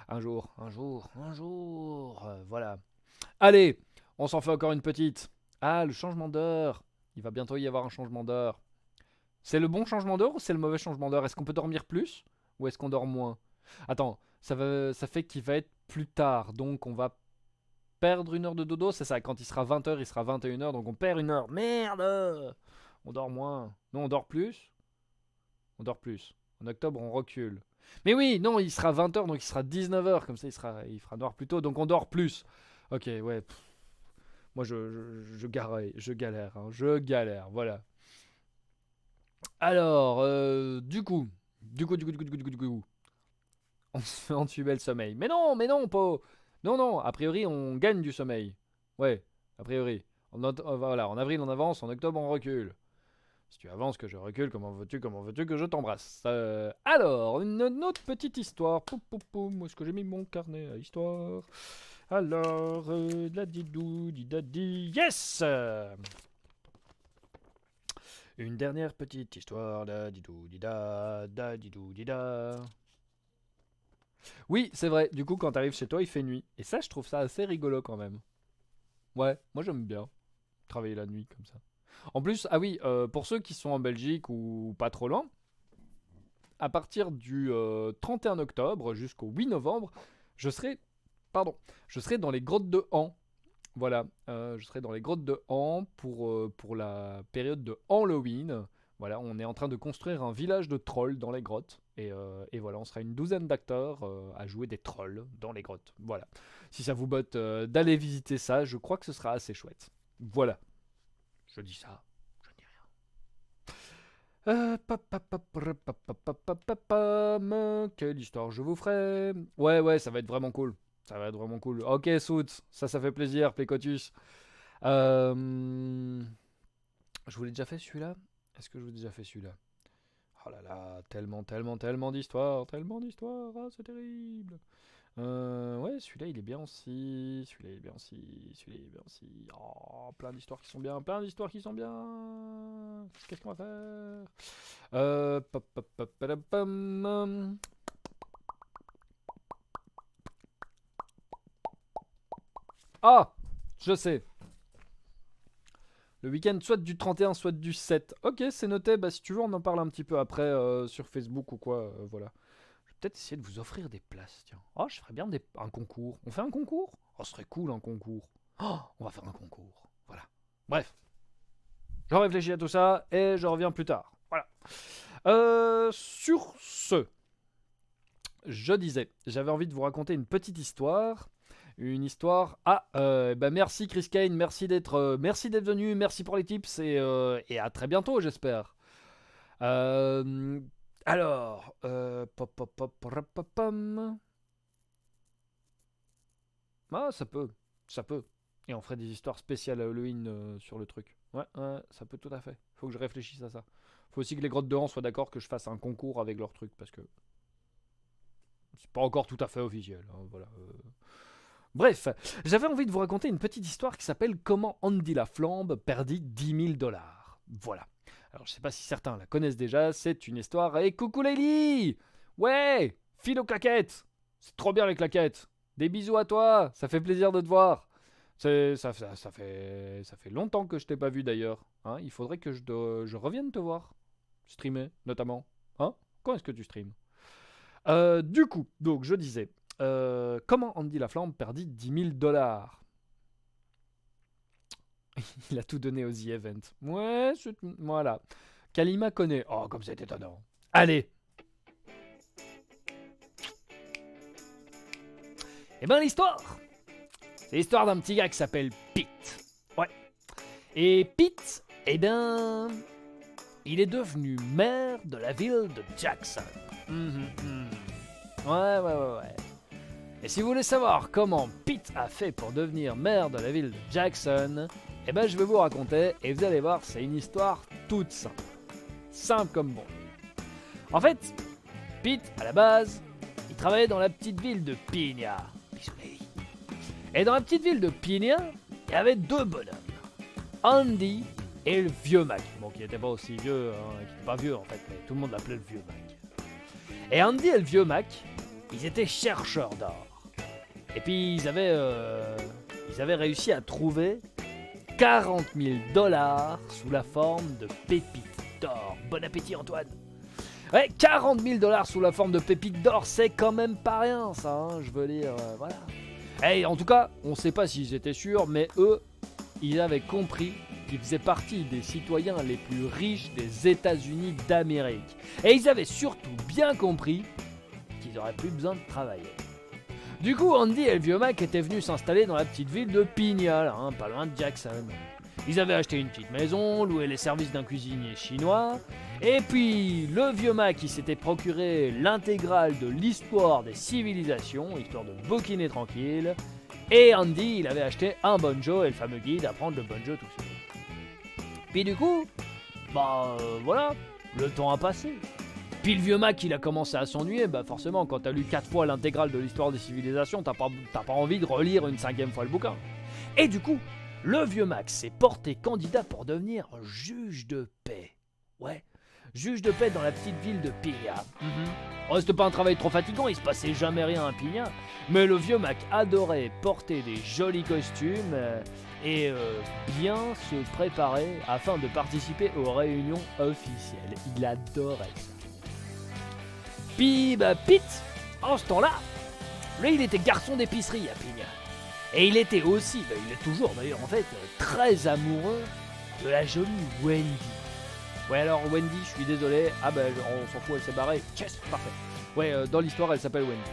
un jour. Voilà. Allez, on s'en fait encore une petite. Ah, le changement d'heure. Il va bientôt y avoir un changement d'heure. C'est le bon changement d'heure ou c'est le mauvais changement d'heure? Est-ce qu'on peut dormir plus ou est-ce qu'on dort moins? Attends, ça fait qu'il va être plus tard. Donc on va perdre une heure de dodo. C'est ça, quand il sera 20h, il sera 21h. Donc on perd une heure. Merde! On dort moins. Non, on dort plus. On dort plus. En octobre, on recule. Mais oui, non, il sera 20h, donc il sera 19h. Comme ça, il fera noir plus tôt. Donc on dort plus. Ok, ouais. Moi, je galère. Hein. Je galère, voilà. Alors, du coup. On se fait entuber le sommeil. Mais non, pas. Non, a priori, on gagne du sommeil. Ouais, a priori. Voilà, en avril, on avance, en octobre, on recule. Si tu avances, que je recule, comment veux-tu que je t'embrasse? Alors, une autre petite histoire. Où est-ce que j'ai mis mon carnet à histoire? Alors, dadidou, didadi, yes! Une dernière petite histoire, dadidou, dida, dadidou, dida. Oui, c'est vrai, du coup, quand t'arrives chez toi, il fait nuit. Et ça, je trouve ça assez rigolo quand même. Ouais, moi j'aime bien travailler la nuit comme ça. En plus, ah oui, pour ceux qui sont en Belgique ou pas trop loin, à partir du 31 octobre jusqu'au 8 novembre, je serai dans les grottes de Han. Voilà, je serai dans les grottes de Han pour la période de Halloween. Voilà, on est en train de construire un village de trolls dans les grottes. Et voilà, on sera une douzaine d'acteurs à jouer des trolls dans les grottes. Voilà. Si ça vous botte d'aller visiter ça, je crois que ce sera assez chouette. Voilà. Je dis ça, je dis rien. Quelle histoire je vous ferai? Ouais, ça va être vraiment cool. Ça va être vraiment cool. Ok, Soot, ça fait plaisir, Plécotus. Je vous l'ai déjà fait celui-là? Est-ce que je vous ai déjà fait celui-là? Oh là là, tellement d'histoires, ah, c'est terrible. Ouais, celui-là il est bien aussi, Oh, plein d'histoires qui sont bien, Qu'est-ce qu'on va faire? Padapam. Ah, je sais. Le week-end soit du 31, soit du 7. Ok, c'est noté. Bah, si tu veux, on en parle un petit peu après sur Facebook ou quoi. Voilà. Je vais peut-être essayer de vous offrir des places. Tiens. Oh, je ferais bien un concours. On fait un concours? Oh, ce serait cool un concours. Oh, on va faire un concours. Voilà. Bref. Je réfléchis à tout ça et je reviens plus tard. Voilà. Sur ce, je disais, j'avais envie de vous raconter une petite histoire. Une histoire. Ah, bah merci Chris Kane, merci d'être venu, merci pour les tips et à très bientôt, j'espère. Alors, ah, ça peut. Et on ferait des histoires spéciales Halloween sur le truc. Ouais, ça peut tout à fait. Faut que je réfléchisse à ça. Faut aussi que les grottes de Han soient d'accord que je fasse un concours avec leur truc parce que c'est pas encore tout à fait officiel. Hein, voilà. Bref, j'avais envie de vous raconter une petite histoire qui s'appelle Comment Andy Laflambe perdit 10 000 $. Voilà. Alors je sais pas si certains la connaissent déjà, c'est une histoire. Et coucou Lily! Ouais! File aux claquettes! C'est trop bien les claquettes! Des bisous à toi! Ça fait plaisir de te voir! Ça fait longtemps que je t'ai pas vu d'ailleurs. Hein, il faudrait que je revienne te voir. Streamer, notamment. Hein? Quand est-ce que tu streams? Du coup, donc je disais, comment Andy Laflambe perdit 10 000 $? Il a tout donné aux The Event. Ouais, voilà. Kalima connaît. Oh, comme c'est étonnant. Allez. Eh ben l'histoire, c'est l'histoire d'un petit gars qui s'appelle Pete. Ouais. Et Pete, eh ben, il est devenu maire de la ville de Jackson. Ouais. Et si vous voulez savoir comment Pete a fait pour devenir maire de la ville de Jackson, eh ben je vais vous raconter et vous allez voir, c'est une histoire toute simple. Simple comme bon. En fait, Pete, à la base, il travaillait dans la petite ville de Pina. Et dans la petite ville de Pina, il y avait deux bonhommes. Andy et le vieux Mac. Bon, qui n'était pas aussi vieux, hein, qui n'était pas vieux en fait, mais tout le monde l'appelait le vieux Mac. Et Andy et le vieux Mac, ils étaient chercheurs d'or. Et puis ils avaient réussi à trouver 40 000 $ sous la forme de pépites d'or. Bon appétit Antoine. Ouais, 40 000 $ sous la forme de pépites d'or, c'est quand même pas rien ça, hein, je veux dire, voilà. Et en tout cas, on sait pas s'ils étaient sûrs, mais eux, ils avaient compris qu'ils faisaient partie des citoyens les plus riches des États-Unis d'Amérique. Et ils avaient surtout bien compris qu'ils n'auraient plus besoin de travailler. Du coup, Andy et le vieux Mac étaient venus s'installer dans la petite ville de Pina, hein, pas loin de Jackson. Ils avaient acheté une petite maison, loué les services d'un cuisinier chinois, et puis le vieux Mac il s'était procuré l'intégrale de l'histoire des civilisations, histoire de bouquiner tranquille, et Andy il avait acheté un banjo et le fameux guide Apprendre le banjo tout seul. Puis du coup, voilà, le temps a passé. Puis le vieux Mac il a commencé à s'ennuyer, forcément quand t'as lu 4 fois l'intégrale de l'histoire des civilisations, t'as pas envie de relire une 5e fois le bouquin. Et du coup, le vieux Mac s'est porté candidat pour devenir juge de paix. Ouais, juge de paix dans la petite ville de Pina. Oh, c'était pas un travail trop fatigant, il se passait jamais rien à Pina. Mais le vieux Mac adorait porter des jolis costumes et bien se préparer afin de participer aux réunions officielles. Il adorait ça. Puis Pete, en ce temps-là, lui il était garçon d'épicerie à Pina. Et il était aussi, il est toujours d'ailleurs en fait, très amoureux de la jolie Wendy. Ouais alors Wendy, je suis désolé, on s'en fout, elle s'est barrée, yes, parfait. Ouais, dans l'histoire elle s'appelle Wendy.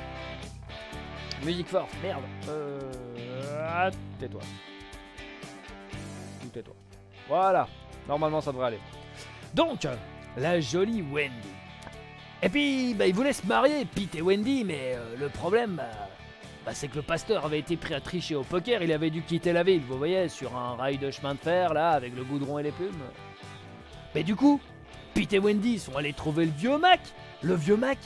Musique forte, merde. Tais-toi. Tais-toi. Voilà, normalement ça devrait aller. Donc, la jolie Wendy. Et puis, ils voulaient se marier, Pete et Wendy, mais le problème, c'est que le pasteur avait été pris à tricher au poker, il avait dû quitter la ville, vous voyez, sur un rail de chemin de fer, là, avec le goudron et les plumes. Mais du coup, Pete et Wendy sont allés trouver le vieux Mac. Le vieux Mac,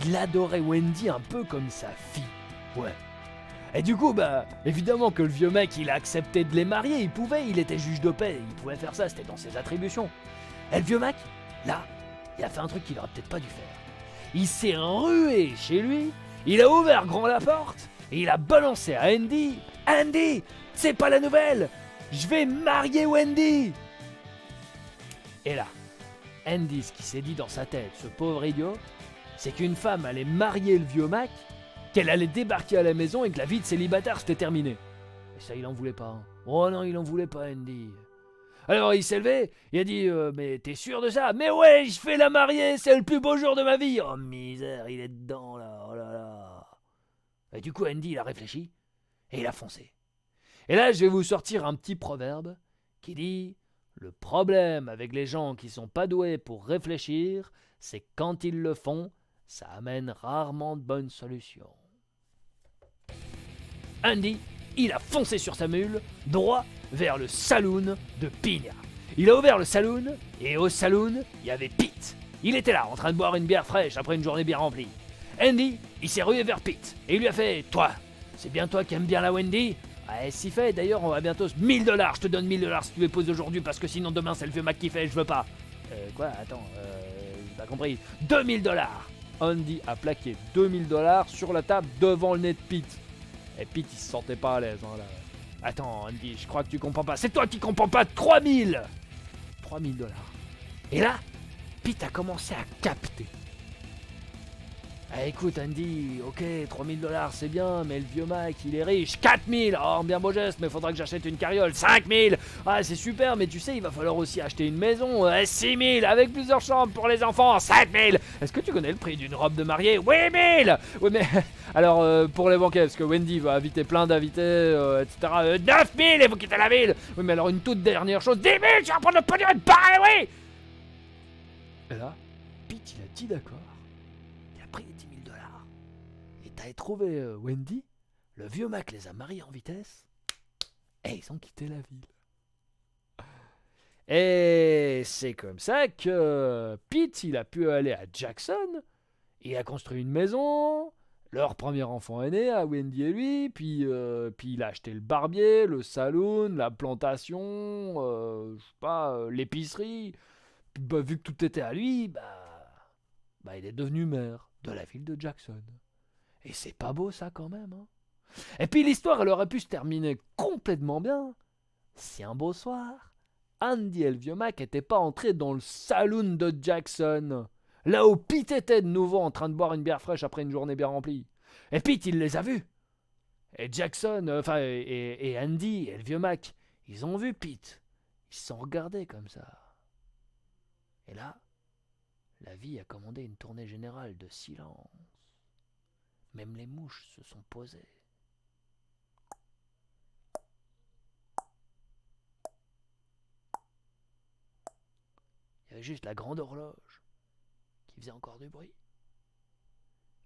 il adorait Wendy un peu comme sa fille. Ouais. Et du coup, évidemment que le vieux Mac, il a accepté de les marier, il était juge de paix, il pouvait faire ça, c'était dans ses attributions. Et le vieux Mac, là, il a fait un truc qu'il aurait peut-être pas dû faire. Il s'est rué chez lui, il a ouvert grand la porte, et il a balancé à Andy « Andy, c'est pas la nouvelle! Je vais marier Wendy! Et là, Andy, ce qui s'est dit dans sa tête, ce pauvre idiot, c'est qu'une femme allait marier le vieux Mac, qu'elle allait débarquer à la maison et que la vie de célibataire c'était terminé. Et ça, il en voulait pas. Hein. Oh non, il en voulait pas, Andy. Alors il s'est levé, il a dit mais t'es sûr de ça? Mais ouais, je fais la mariée, c'est le plus beau jour de ma vie. Oh misère, il est dedans là, oh là là. Et du coup, Andy, il a réfléchi et il a foncé. Et là, je vais vous sortir un petit proverbe qui dit: le problème avec les gens qui sont pas doués pour réfléchir, c'est que quand ils le font, ça amène rarement de bonnes solutions. Andy, il a foncé sur sa mule, droit vers le saloon de Pina. Il a ouvert le saloon, et au saloon, il y avait Pete. Il était là, en train de boire une bière fraîche après une journée bien remplie. Andy, il s'est rué vers Pete, et il lui a fait: toi, c'est bien toi qui aimes bien la Wendy? Ouais, si fait, d'ailleurs, on va bientôt... 1000 $, je te donne 1000 $ si tu les poses aujourd'hui, parce que sinon demain c'est le vieux Mac qui fait, je veux pas. Quoi? Attends, j'ai pas compris. 2000 $. Andy a plaqué 2000 $ sur la table devant le nez de Pete. Et Pete, il se sentait pas à l'aise, hein, là. Attends, Andy, je crois que tu comprends pas. C'est toi qui comprends pas. 3000 $. Et là, Pete a commencé à capter. Écoute, Andy, ok, 3000 $ c'est bien, mais le vieux Mac, il est riche. 4000 $. Oh, bien beau geste, mais faudra que j'achète une carriole. 5000 $. Ah, c'est super, mais tu sais, il va falloir aussi acheter une maison. 6000 $, avec plusieurs chambres pour les enfants. 7000 $. Est-ce que tu connais le prix d'une robe de mariée? 8000 $. Oui, mais alors, pour les banquets, parce que Wendy va inviter plein d'invités, etc. 9000 $, et vous quittez la ville. Oui, mais alors, une toute dernière chose. 10 000 $, tu vas prendre le pognon et te barrer, oui. Et là, Pete, il a dit d'accord. Pris 10 000 $. Et t'as trouvé Wendy, le vieux Mac les a mariés en vitesse, et ils ont quitté la ville. Et c'est comme ça que Pete, il a pu aller à Jackson, il a construit une maison, leur premier enfant est né, à Wendy et lui, puis il a acheté le barbier, le saloon, la plantation, je sais pas, l'épicerie. Puis, vu que tout était à lui, il est devenu maire de la ville de Jackson. Et c'est pas beau ça quand même, hein? Et puis l'histoire, elle aurait pu se terminer complètement bien si un beau soir, Andy et le vieux Mac n'étaient pas entrés dans le saloon de Jackson, là où Pete était de nouveau en train de boire une bière fraîche après une journée bien remplie. Et Pete, il les a vus. Et Jackson, et Andy et le vieux Mac, ils ont vu Pete. Ils se sont regardés comme ça. Et là, la vie a commandé une tournée générale de silence. Même les mouches se sont posées. Il y avait juste la grande horloge qui faisait encore du bruit.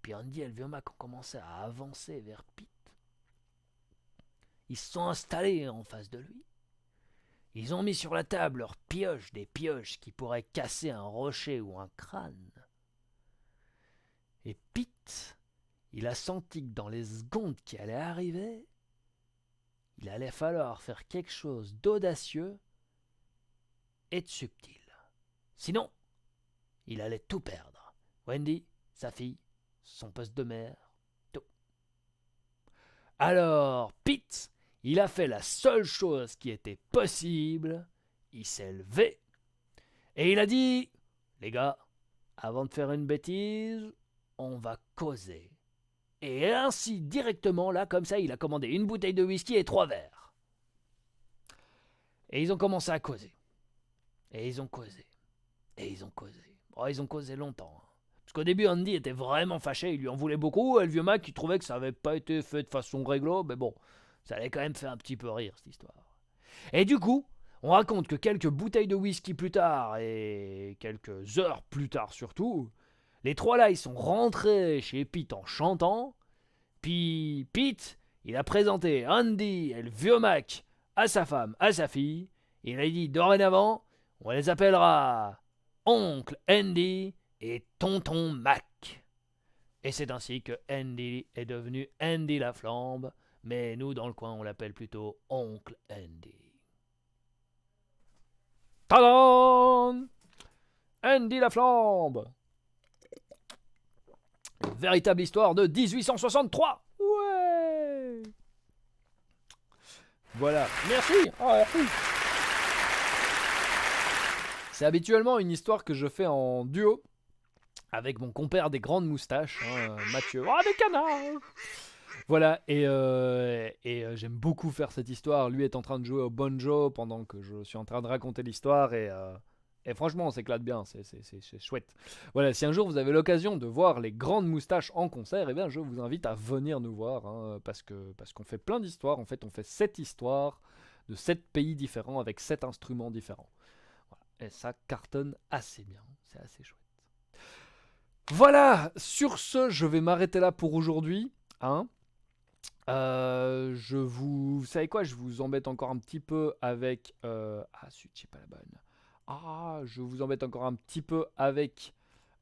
Puis Andy et le vieux Mac ont commencé à avancer vers Pete. Ils se sont installés en face de lui. Ils ont mis sur la table leurs pioches, des pioches qui pourraient casser un rocher ou un crâne. Et Pete, il a senti que dans les secondes qui allaient arriver, il allait falloir faire quelque chose d'audacieux et de subtil. Sinon, il allait tout perdre. Wendy, sa fille, son poste de mère, tout. Alors, Pete, il a fait la seule chose qui était possible. Il s'est levé et il a dit: les gars, avant de faire une bêtise, on va causer. Et ainsi, directement, là, comme ça, il a commandé une bouteille de whisky et 3 verres. Et ils ont commencé à causer. Et ils ont causé. Et ils ont causé. Oh, ils ont causé longtemps. Hein. Parce qu'au début, Andy était vraiment fâché. Il lui en voulait beaucoup. Et le vieux Mac, il trouvait que ça n'avait pas été fait de façon réglo. Mais bon, ça allait quand même faire un petit peu rire, cette histoire. Et du coup, on raconte que quelques bouteilles de whisky plus tard, et quelques heures plus tard surtout, les trois là, ils sont rentrés chez Pete en chantant. Puis Pete, il a présenté Andy et le vieux Mac à sa femme, à sa fille. Et il a dit: dorénavant, on les appellera Oncle Andy et Tonton Mac. Et c'est ainsi que Andy est devenu Andy Laflambe. Mais nous, dans le coin, on l'appelle plutôt Oncle Andy. Tadam! Andy Laflambe! Véritable histoire de 1863. Ouais! Voilà. Merci. Oh, merci. C'est habituellement une histoire que je fais en duo avec mon compère des grandes moustaches, hein, Mathieu. Oh, des canards. Voilà, j'aime beaucoup faire cette histoire. Lui est en train de jouer au banjo pendant que je suis en train de raconter l'histoire et franchement, on s'éclate bien, c'est chouette. Voilà, si un jour vous avez l'occasion de voir les grandes moustaches en concert, eh bien, je vous invite à venir nous voir, hein, parce qu'on fait plein d'histoires. En fait, on fait 7 histoires de 7 pays différents avec 7 instruments différents. Voilà. Et ça cartonne assez bien, c'est assez chouette. Voilà, sur ce, je vais m'arrêter là pour aujourd'hui. Hein. Vous savez quoi, je vous embête encore un petit peu avec... Ah, c'est pas la bonne. Ah, je vous embête encore un petit peu avec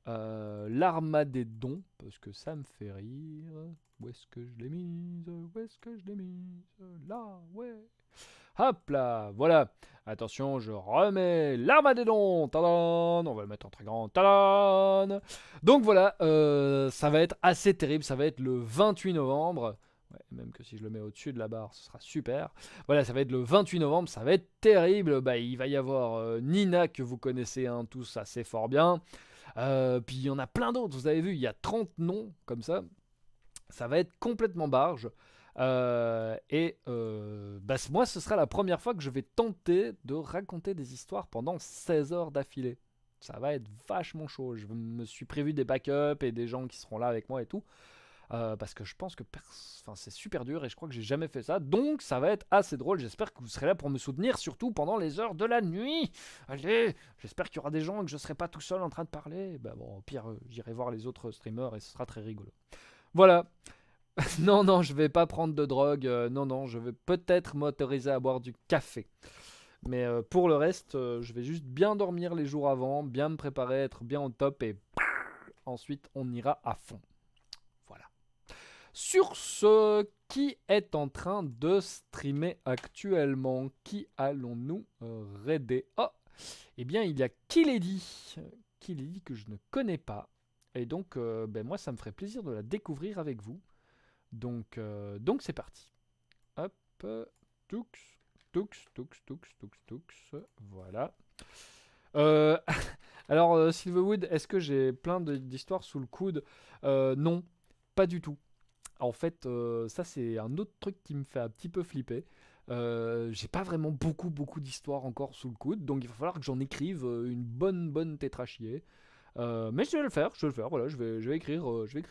l'Armageddon, parce que ça me fait rire. Où est-ce que je l'ai mise? Où est-ce que je l'ai mise? Là, ouais. Hop là, voilà. Attention, je remets l'Armageddon. Tadam. On va le mettre en très grand. Tadam. Donc voilà, ça va être assez terrible. Ça va être le 28 novembre. Ouais, même que si je le mets au-dessus de la barre, ce sera super. Voilà, ça va être le 28 novembre, ça va être terrible. Bah, il va y avoir Nina, que vous connaissez tous assez fort bien. Puis il y en a plein d'autres, vous avez vu, il y a 30 noms comme ça. Ça va être complètement barge. Moi, ce sera la première fois que je vais tenter de raconter des histoires pendant 16 heures d'affilée. Ça va être vachement chaud. Je me suis prévu des backups et des gens qui seront là avec moi et tout. Parce que je pense que c'est super dur et je crois que j'ai jamais fait ça. Donc ça va être assez drôle. J'espère que vous serez là pour me soutenir, surtout pendant les heures de la nuit. Allez, j'espère qu'il y aura des gens et que je serai pas tout seul en train de parler. Bah bon, au pire, j'irai voir les autres streamers et ce sera très rigolo. Voilà. Non, je vais pas prendre de drogue. Non, je vais peut-être m'autoriser à boire du café. Mais pour le reste, je vais juste bien dormir les jours avant, bien me préparer, être bien au top et ensuite on ira à fond. Voilà. Sur ce, qui est en train de streamer actuellement? Qui allons-nous raider? Oh, eh bien, il y a Kiledi. Kiledi que je ne connais pas. Et donc, moi, ça me ferait plaisir de la découvrir avec vous. Donc c'est parti. Hop, toux. Voilà. Alors, Silverwood, est-ce que j'ai plein d'histoires sous le coude? Non, pas du tout. En fait, ça c'est un autre truc qui me fait un petit peu flipper. J'ai pas vraiment beaucoup d'histoires encore sous le coude, donc il va falloir que j'en écrive une bonne tétrachier. Mais je vais le faire, voilà, je vais écrire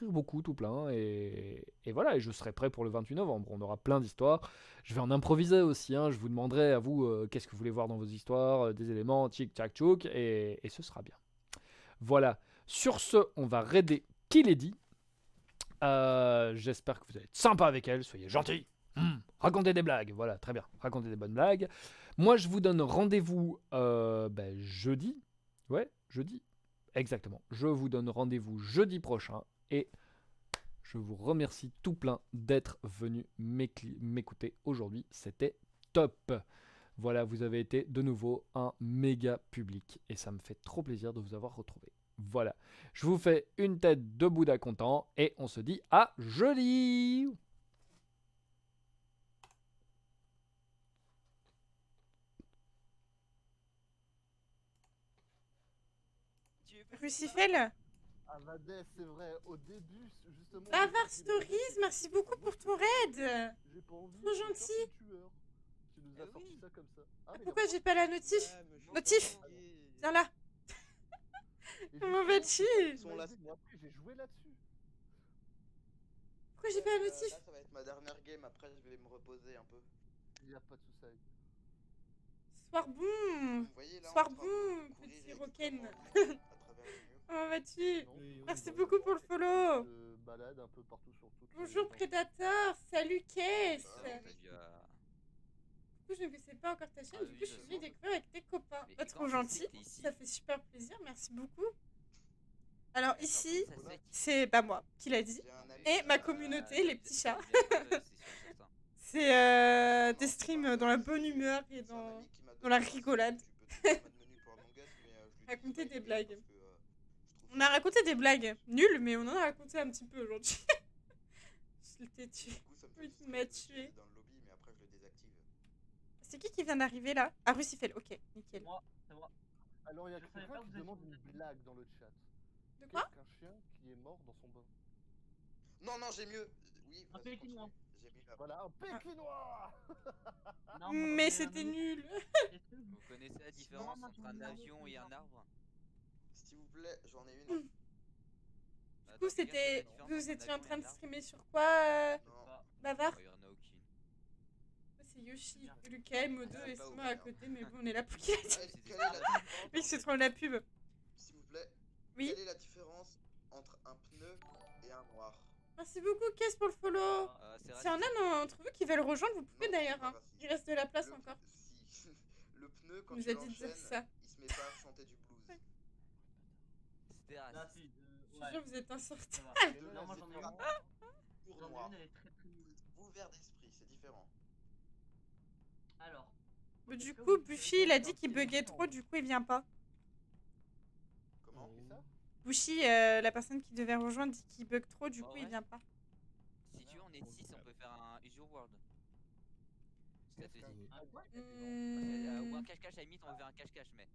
beaucoup, tout plein, et voilà, et je serai prêt pour le 28 novembre. On aura plein d'histoires. Je vais en improviser aussi, hein. Je vous demanderai à vous qu'est-ce que vous voulez voir dans vos histoires, des éléments, tchic, tchac, tchouk, et ce sera bien. Voilà. Sur ce, on va raider Kiledi. J'espère que vous allez être sympa avec elle, soyez gentils. Racontez des blagues, voilà, très bien. Racontez des bonnes blagues. Moi, je vous donne rendez-vous jeudi. Ouais, jeudi. Exactement. Je vous donne rendez-vous jeudi prochain et je vous remercie tout plein d'être venu m'écouter aujourd'hui. C'était top. Voilà, vous avez été de nouveau un méga public et ça me fait trop plaisir de vous avoir retrouvé. Voilà, je vous fais une tête de Bouddha content et on se dit à jeudi.
Lucifel,
Ah Vadès, c'est vrai, au début, justement...
Bavard Stories, merci beaucoup pour ton raid.
J'ai pas envie
Trop
de faire
gentil.
ton tueur. Tu nous as sorti ça comme ça. Ah, mais
Pourquoi
il a-
j'ai pas la notif? Notif, viens là.
Et
Comment
justement,
vas-tu?
tu m'as dit, mais après, j'ai joué là-dessus.
Pourquoi j'ai pas la notif?
Là, ça va être ma dernière game, après je vais me reposer un peu.
Il y a pas de soucis.
Soir bon.
Vous voyez là,
Soir
en train de
bon,
courir
petit Roken.
à travers les murs.
Comment vas-tu?
Non,
Merci
bah,
beaucoup pour le follow.
Je balade un peu partout sur toute
Bonjour Predator, salut Kess.
Salut.
Du coup, je ne connaissais pas encore ta chaîne,
Ah
du
oui,
coup, je suis
je
venue
sens.
découvrir avec tes copains.
Mais
Pas trop
quand
gentil,
c'était ici
ça fait super plaisir, merci beaucoup. Alors ici,
Ça sec.
c'est pas moi qui l'a dit,
J'ai un ami
et
qui
ma
a-
communauté, les petits chats.
C'est sûr,
C'est des streams dans la bonne humeur et
C'est un ami qui m'a
dans la
donné un
rigolade.
tu peux te mettre menu pour Among Us, mais je lui dis
Raconter
que
des
c'est
blagues.
parce que, je trouve
On a raconté des blagues nulles, mais on en a raconté un petit peu aujourd'hui. Je t'ai tué.
Du coup, ça me fait
Oui,
juste
tu m'as
rire, je
tué.
suis dans le lobby, mais après je le désactive.
C'est qui vient d'arriver là? Ah, Rucifel, ok, nickel.
Moi, c'est moi.
Alors, il y a
Je savais
quelqu'un
pas
qui
que vous
demande
aviez
une
une
blague dans le chat.
De quoi?
Qu'est-ce qu'un chien qui est mort dans son bain?
Non, non, j'ai mieux. Oui,
Un
vas-y,
Pékinois.
continue. J'ai mieux.
Voilà, un pékinois.
Non,
Mais
on
c'était
est
nul.
Est-ce que
Vous connaissez la différence
non,
entre
non,
un
non,
avion
non,
et
non.
un arbre?
S'il vous plaît, j'en ai une.
Du coup, c'était. Vous étiez en train de streamer sur quoi,
Non.
Bavard?
Il y en a aucune.
C'est Yoshi, Lucas, Modo
Ah,
et
pas
Simon
ouvert.
à côté, mais bon, on est là pour qu'il a dit.
Quelle est la différence
Oui, c'est trop la pub.
S'il vous plaît,
Oui.
quelle est la différence entre un pneu et un noir?
Merci beaucoup, Kess, pour le follow. S'il y en a d'entre vous qui veulent rejoindre, vous pouvez
Non,
d'ailleurs.
c'est pas
Hein.
raciste.
Il reste de la place
Le-
encore.
Si. Le pneu, quand
Il nous
tu
a dit de dire
l'enchaînes,
ça.
il se met pas à chanter du blues.
C'était
Là,
raciste.
si,
Je
ouais,
suis sûr que vous êtes
ça
insupportable.
va.
Et là,
Non,
la
moi j'en ai
différence-
une.
Pour
J'en ai
noir.
une, elle est très très.
Ouvert d'esprit, c'est différent.
Alors.
Mais
est-ce
du
que
coup,
vous
Buffy,
savez
il a
quand
dit qu'il
c'est
buguait
méchant
trop, du coup, il vient pas.
Comment?
Qui ça?
Buffy, la personne qui devait rejoindre, dit qu'il bug trop, du
Bah
coup,
ouais.
il vient pas.
Si tu veux, on est 6, on peut faire un Use Your World. Si ça te dit.
Un quoi?
Ou un
Hmm.
cache-cache, à la limite, on va faire un cache-cache, mais.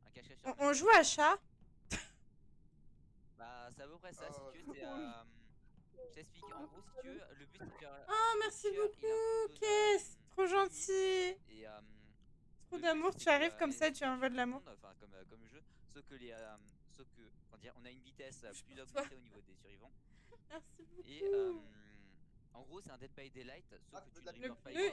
Un cache-cache sur
On joue à chat.
Bah, c'est à peu près ça,
Oh,
si tu veux, c'est. Je t'explique, en gros, si tu veux, le but c'est de faire.
Oh, merci beaucoup, Kess. Trop gentil.
Et.
Trop
le but,
d'amour,
c'est
tu
que,
arrives comme ça,
les
tu envoies de l'amour.
Enfin, comme le jeu, sauf que les. Sauf que. Comment dire, on a une vitesse
Touche
plus
pour toi.
augmentée au niveau des survivants.
Merci beaucoup.
Et. En gros, c'est un Dead by Daylight, sauf
Ah,
que
tu veux
tu
de la
ne
Le
reportes pas
pneu,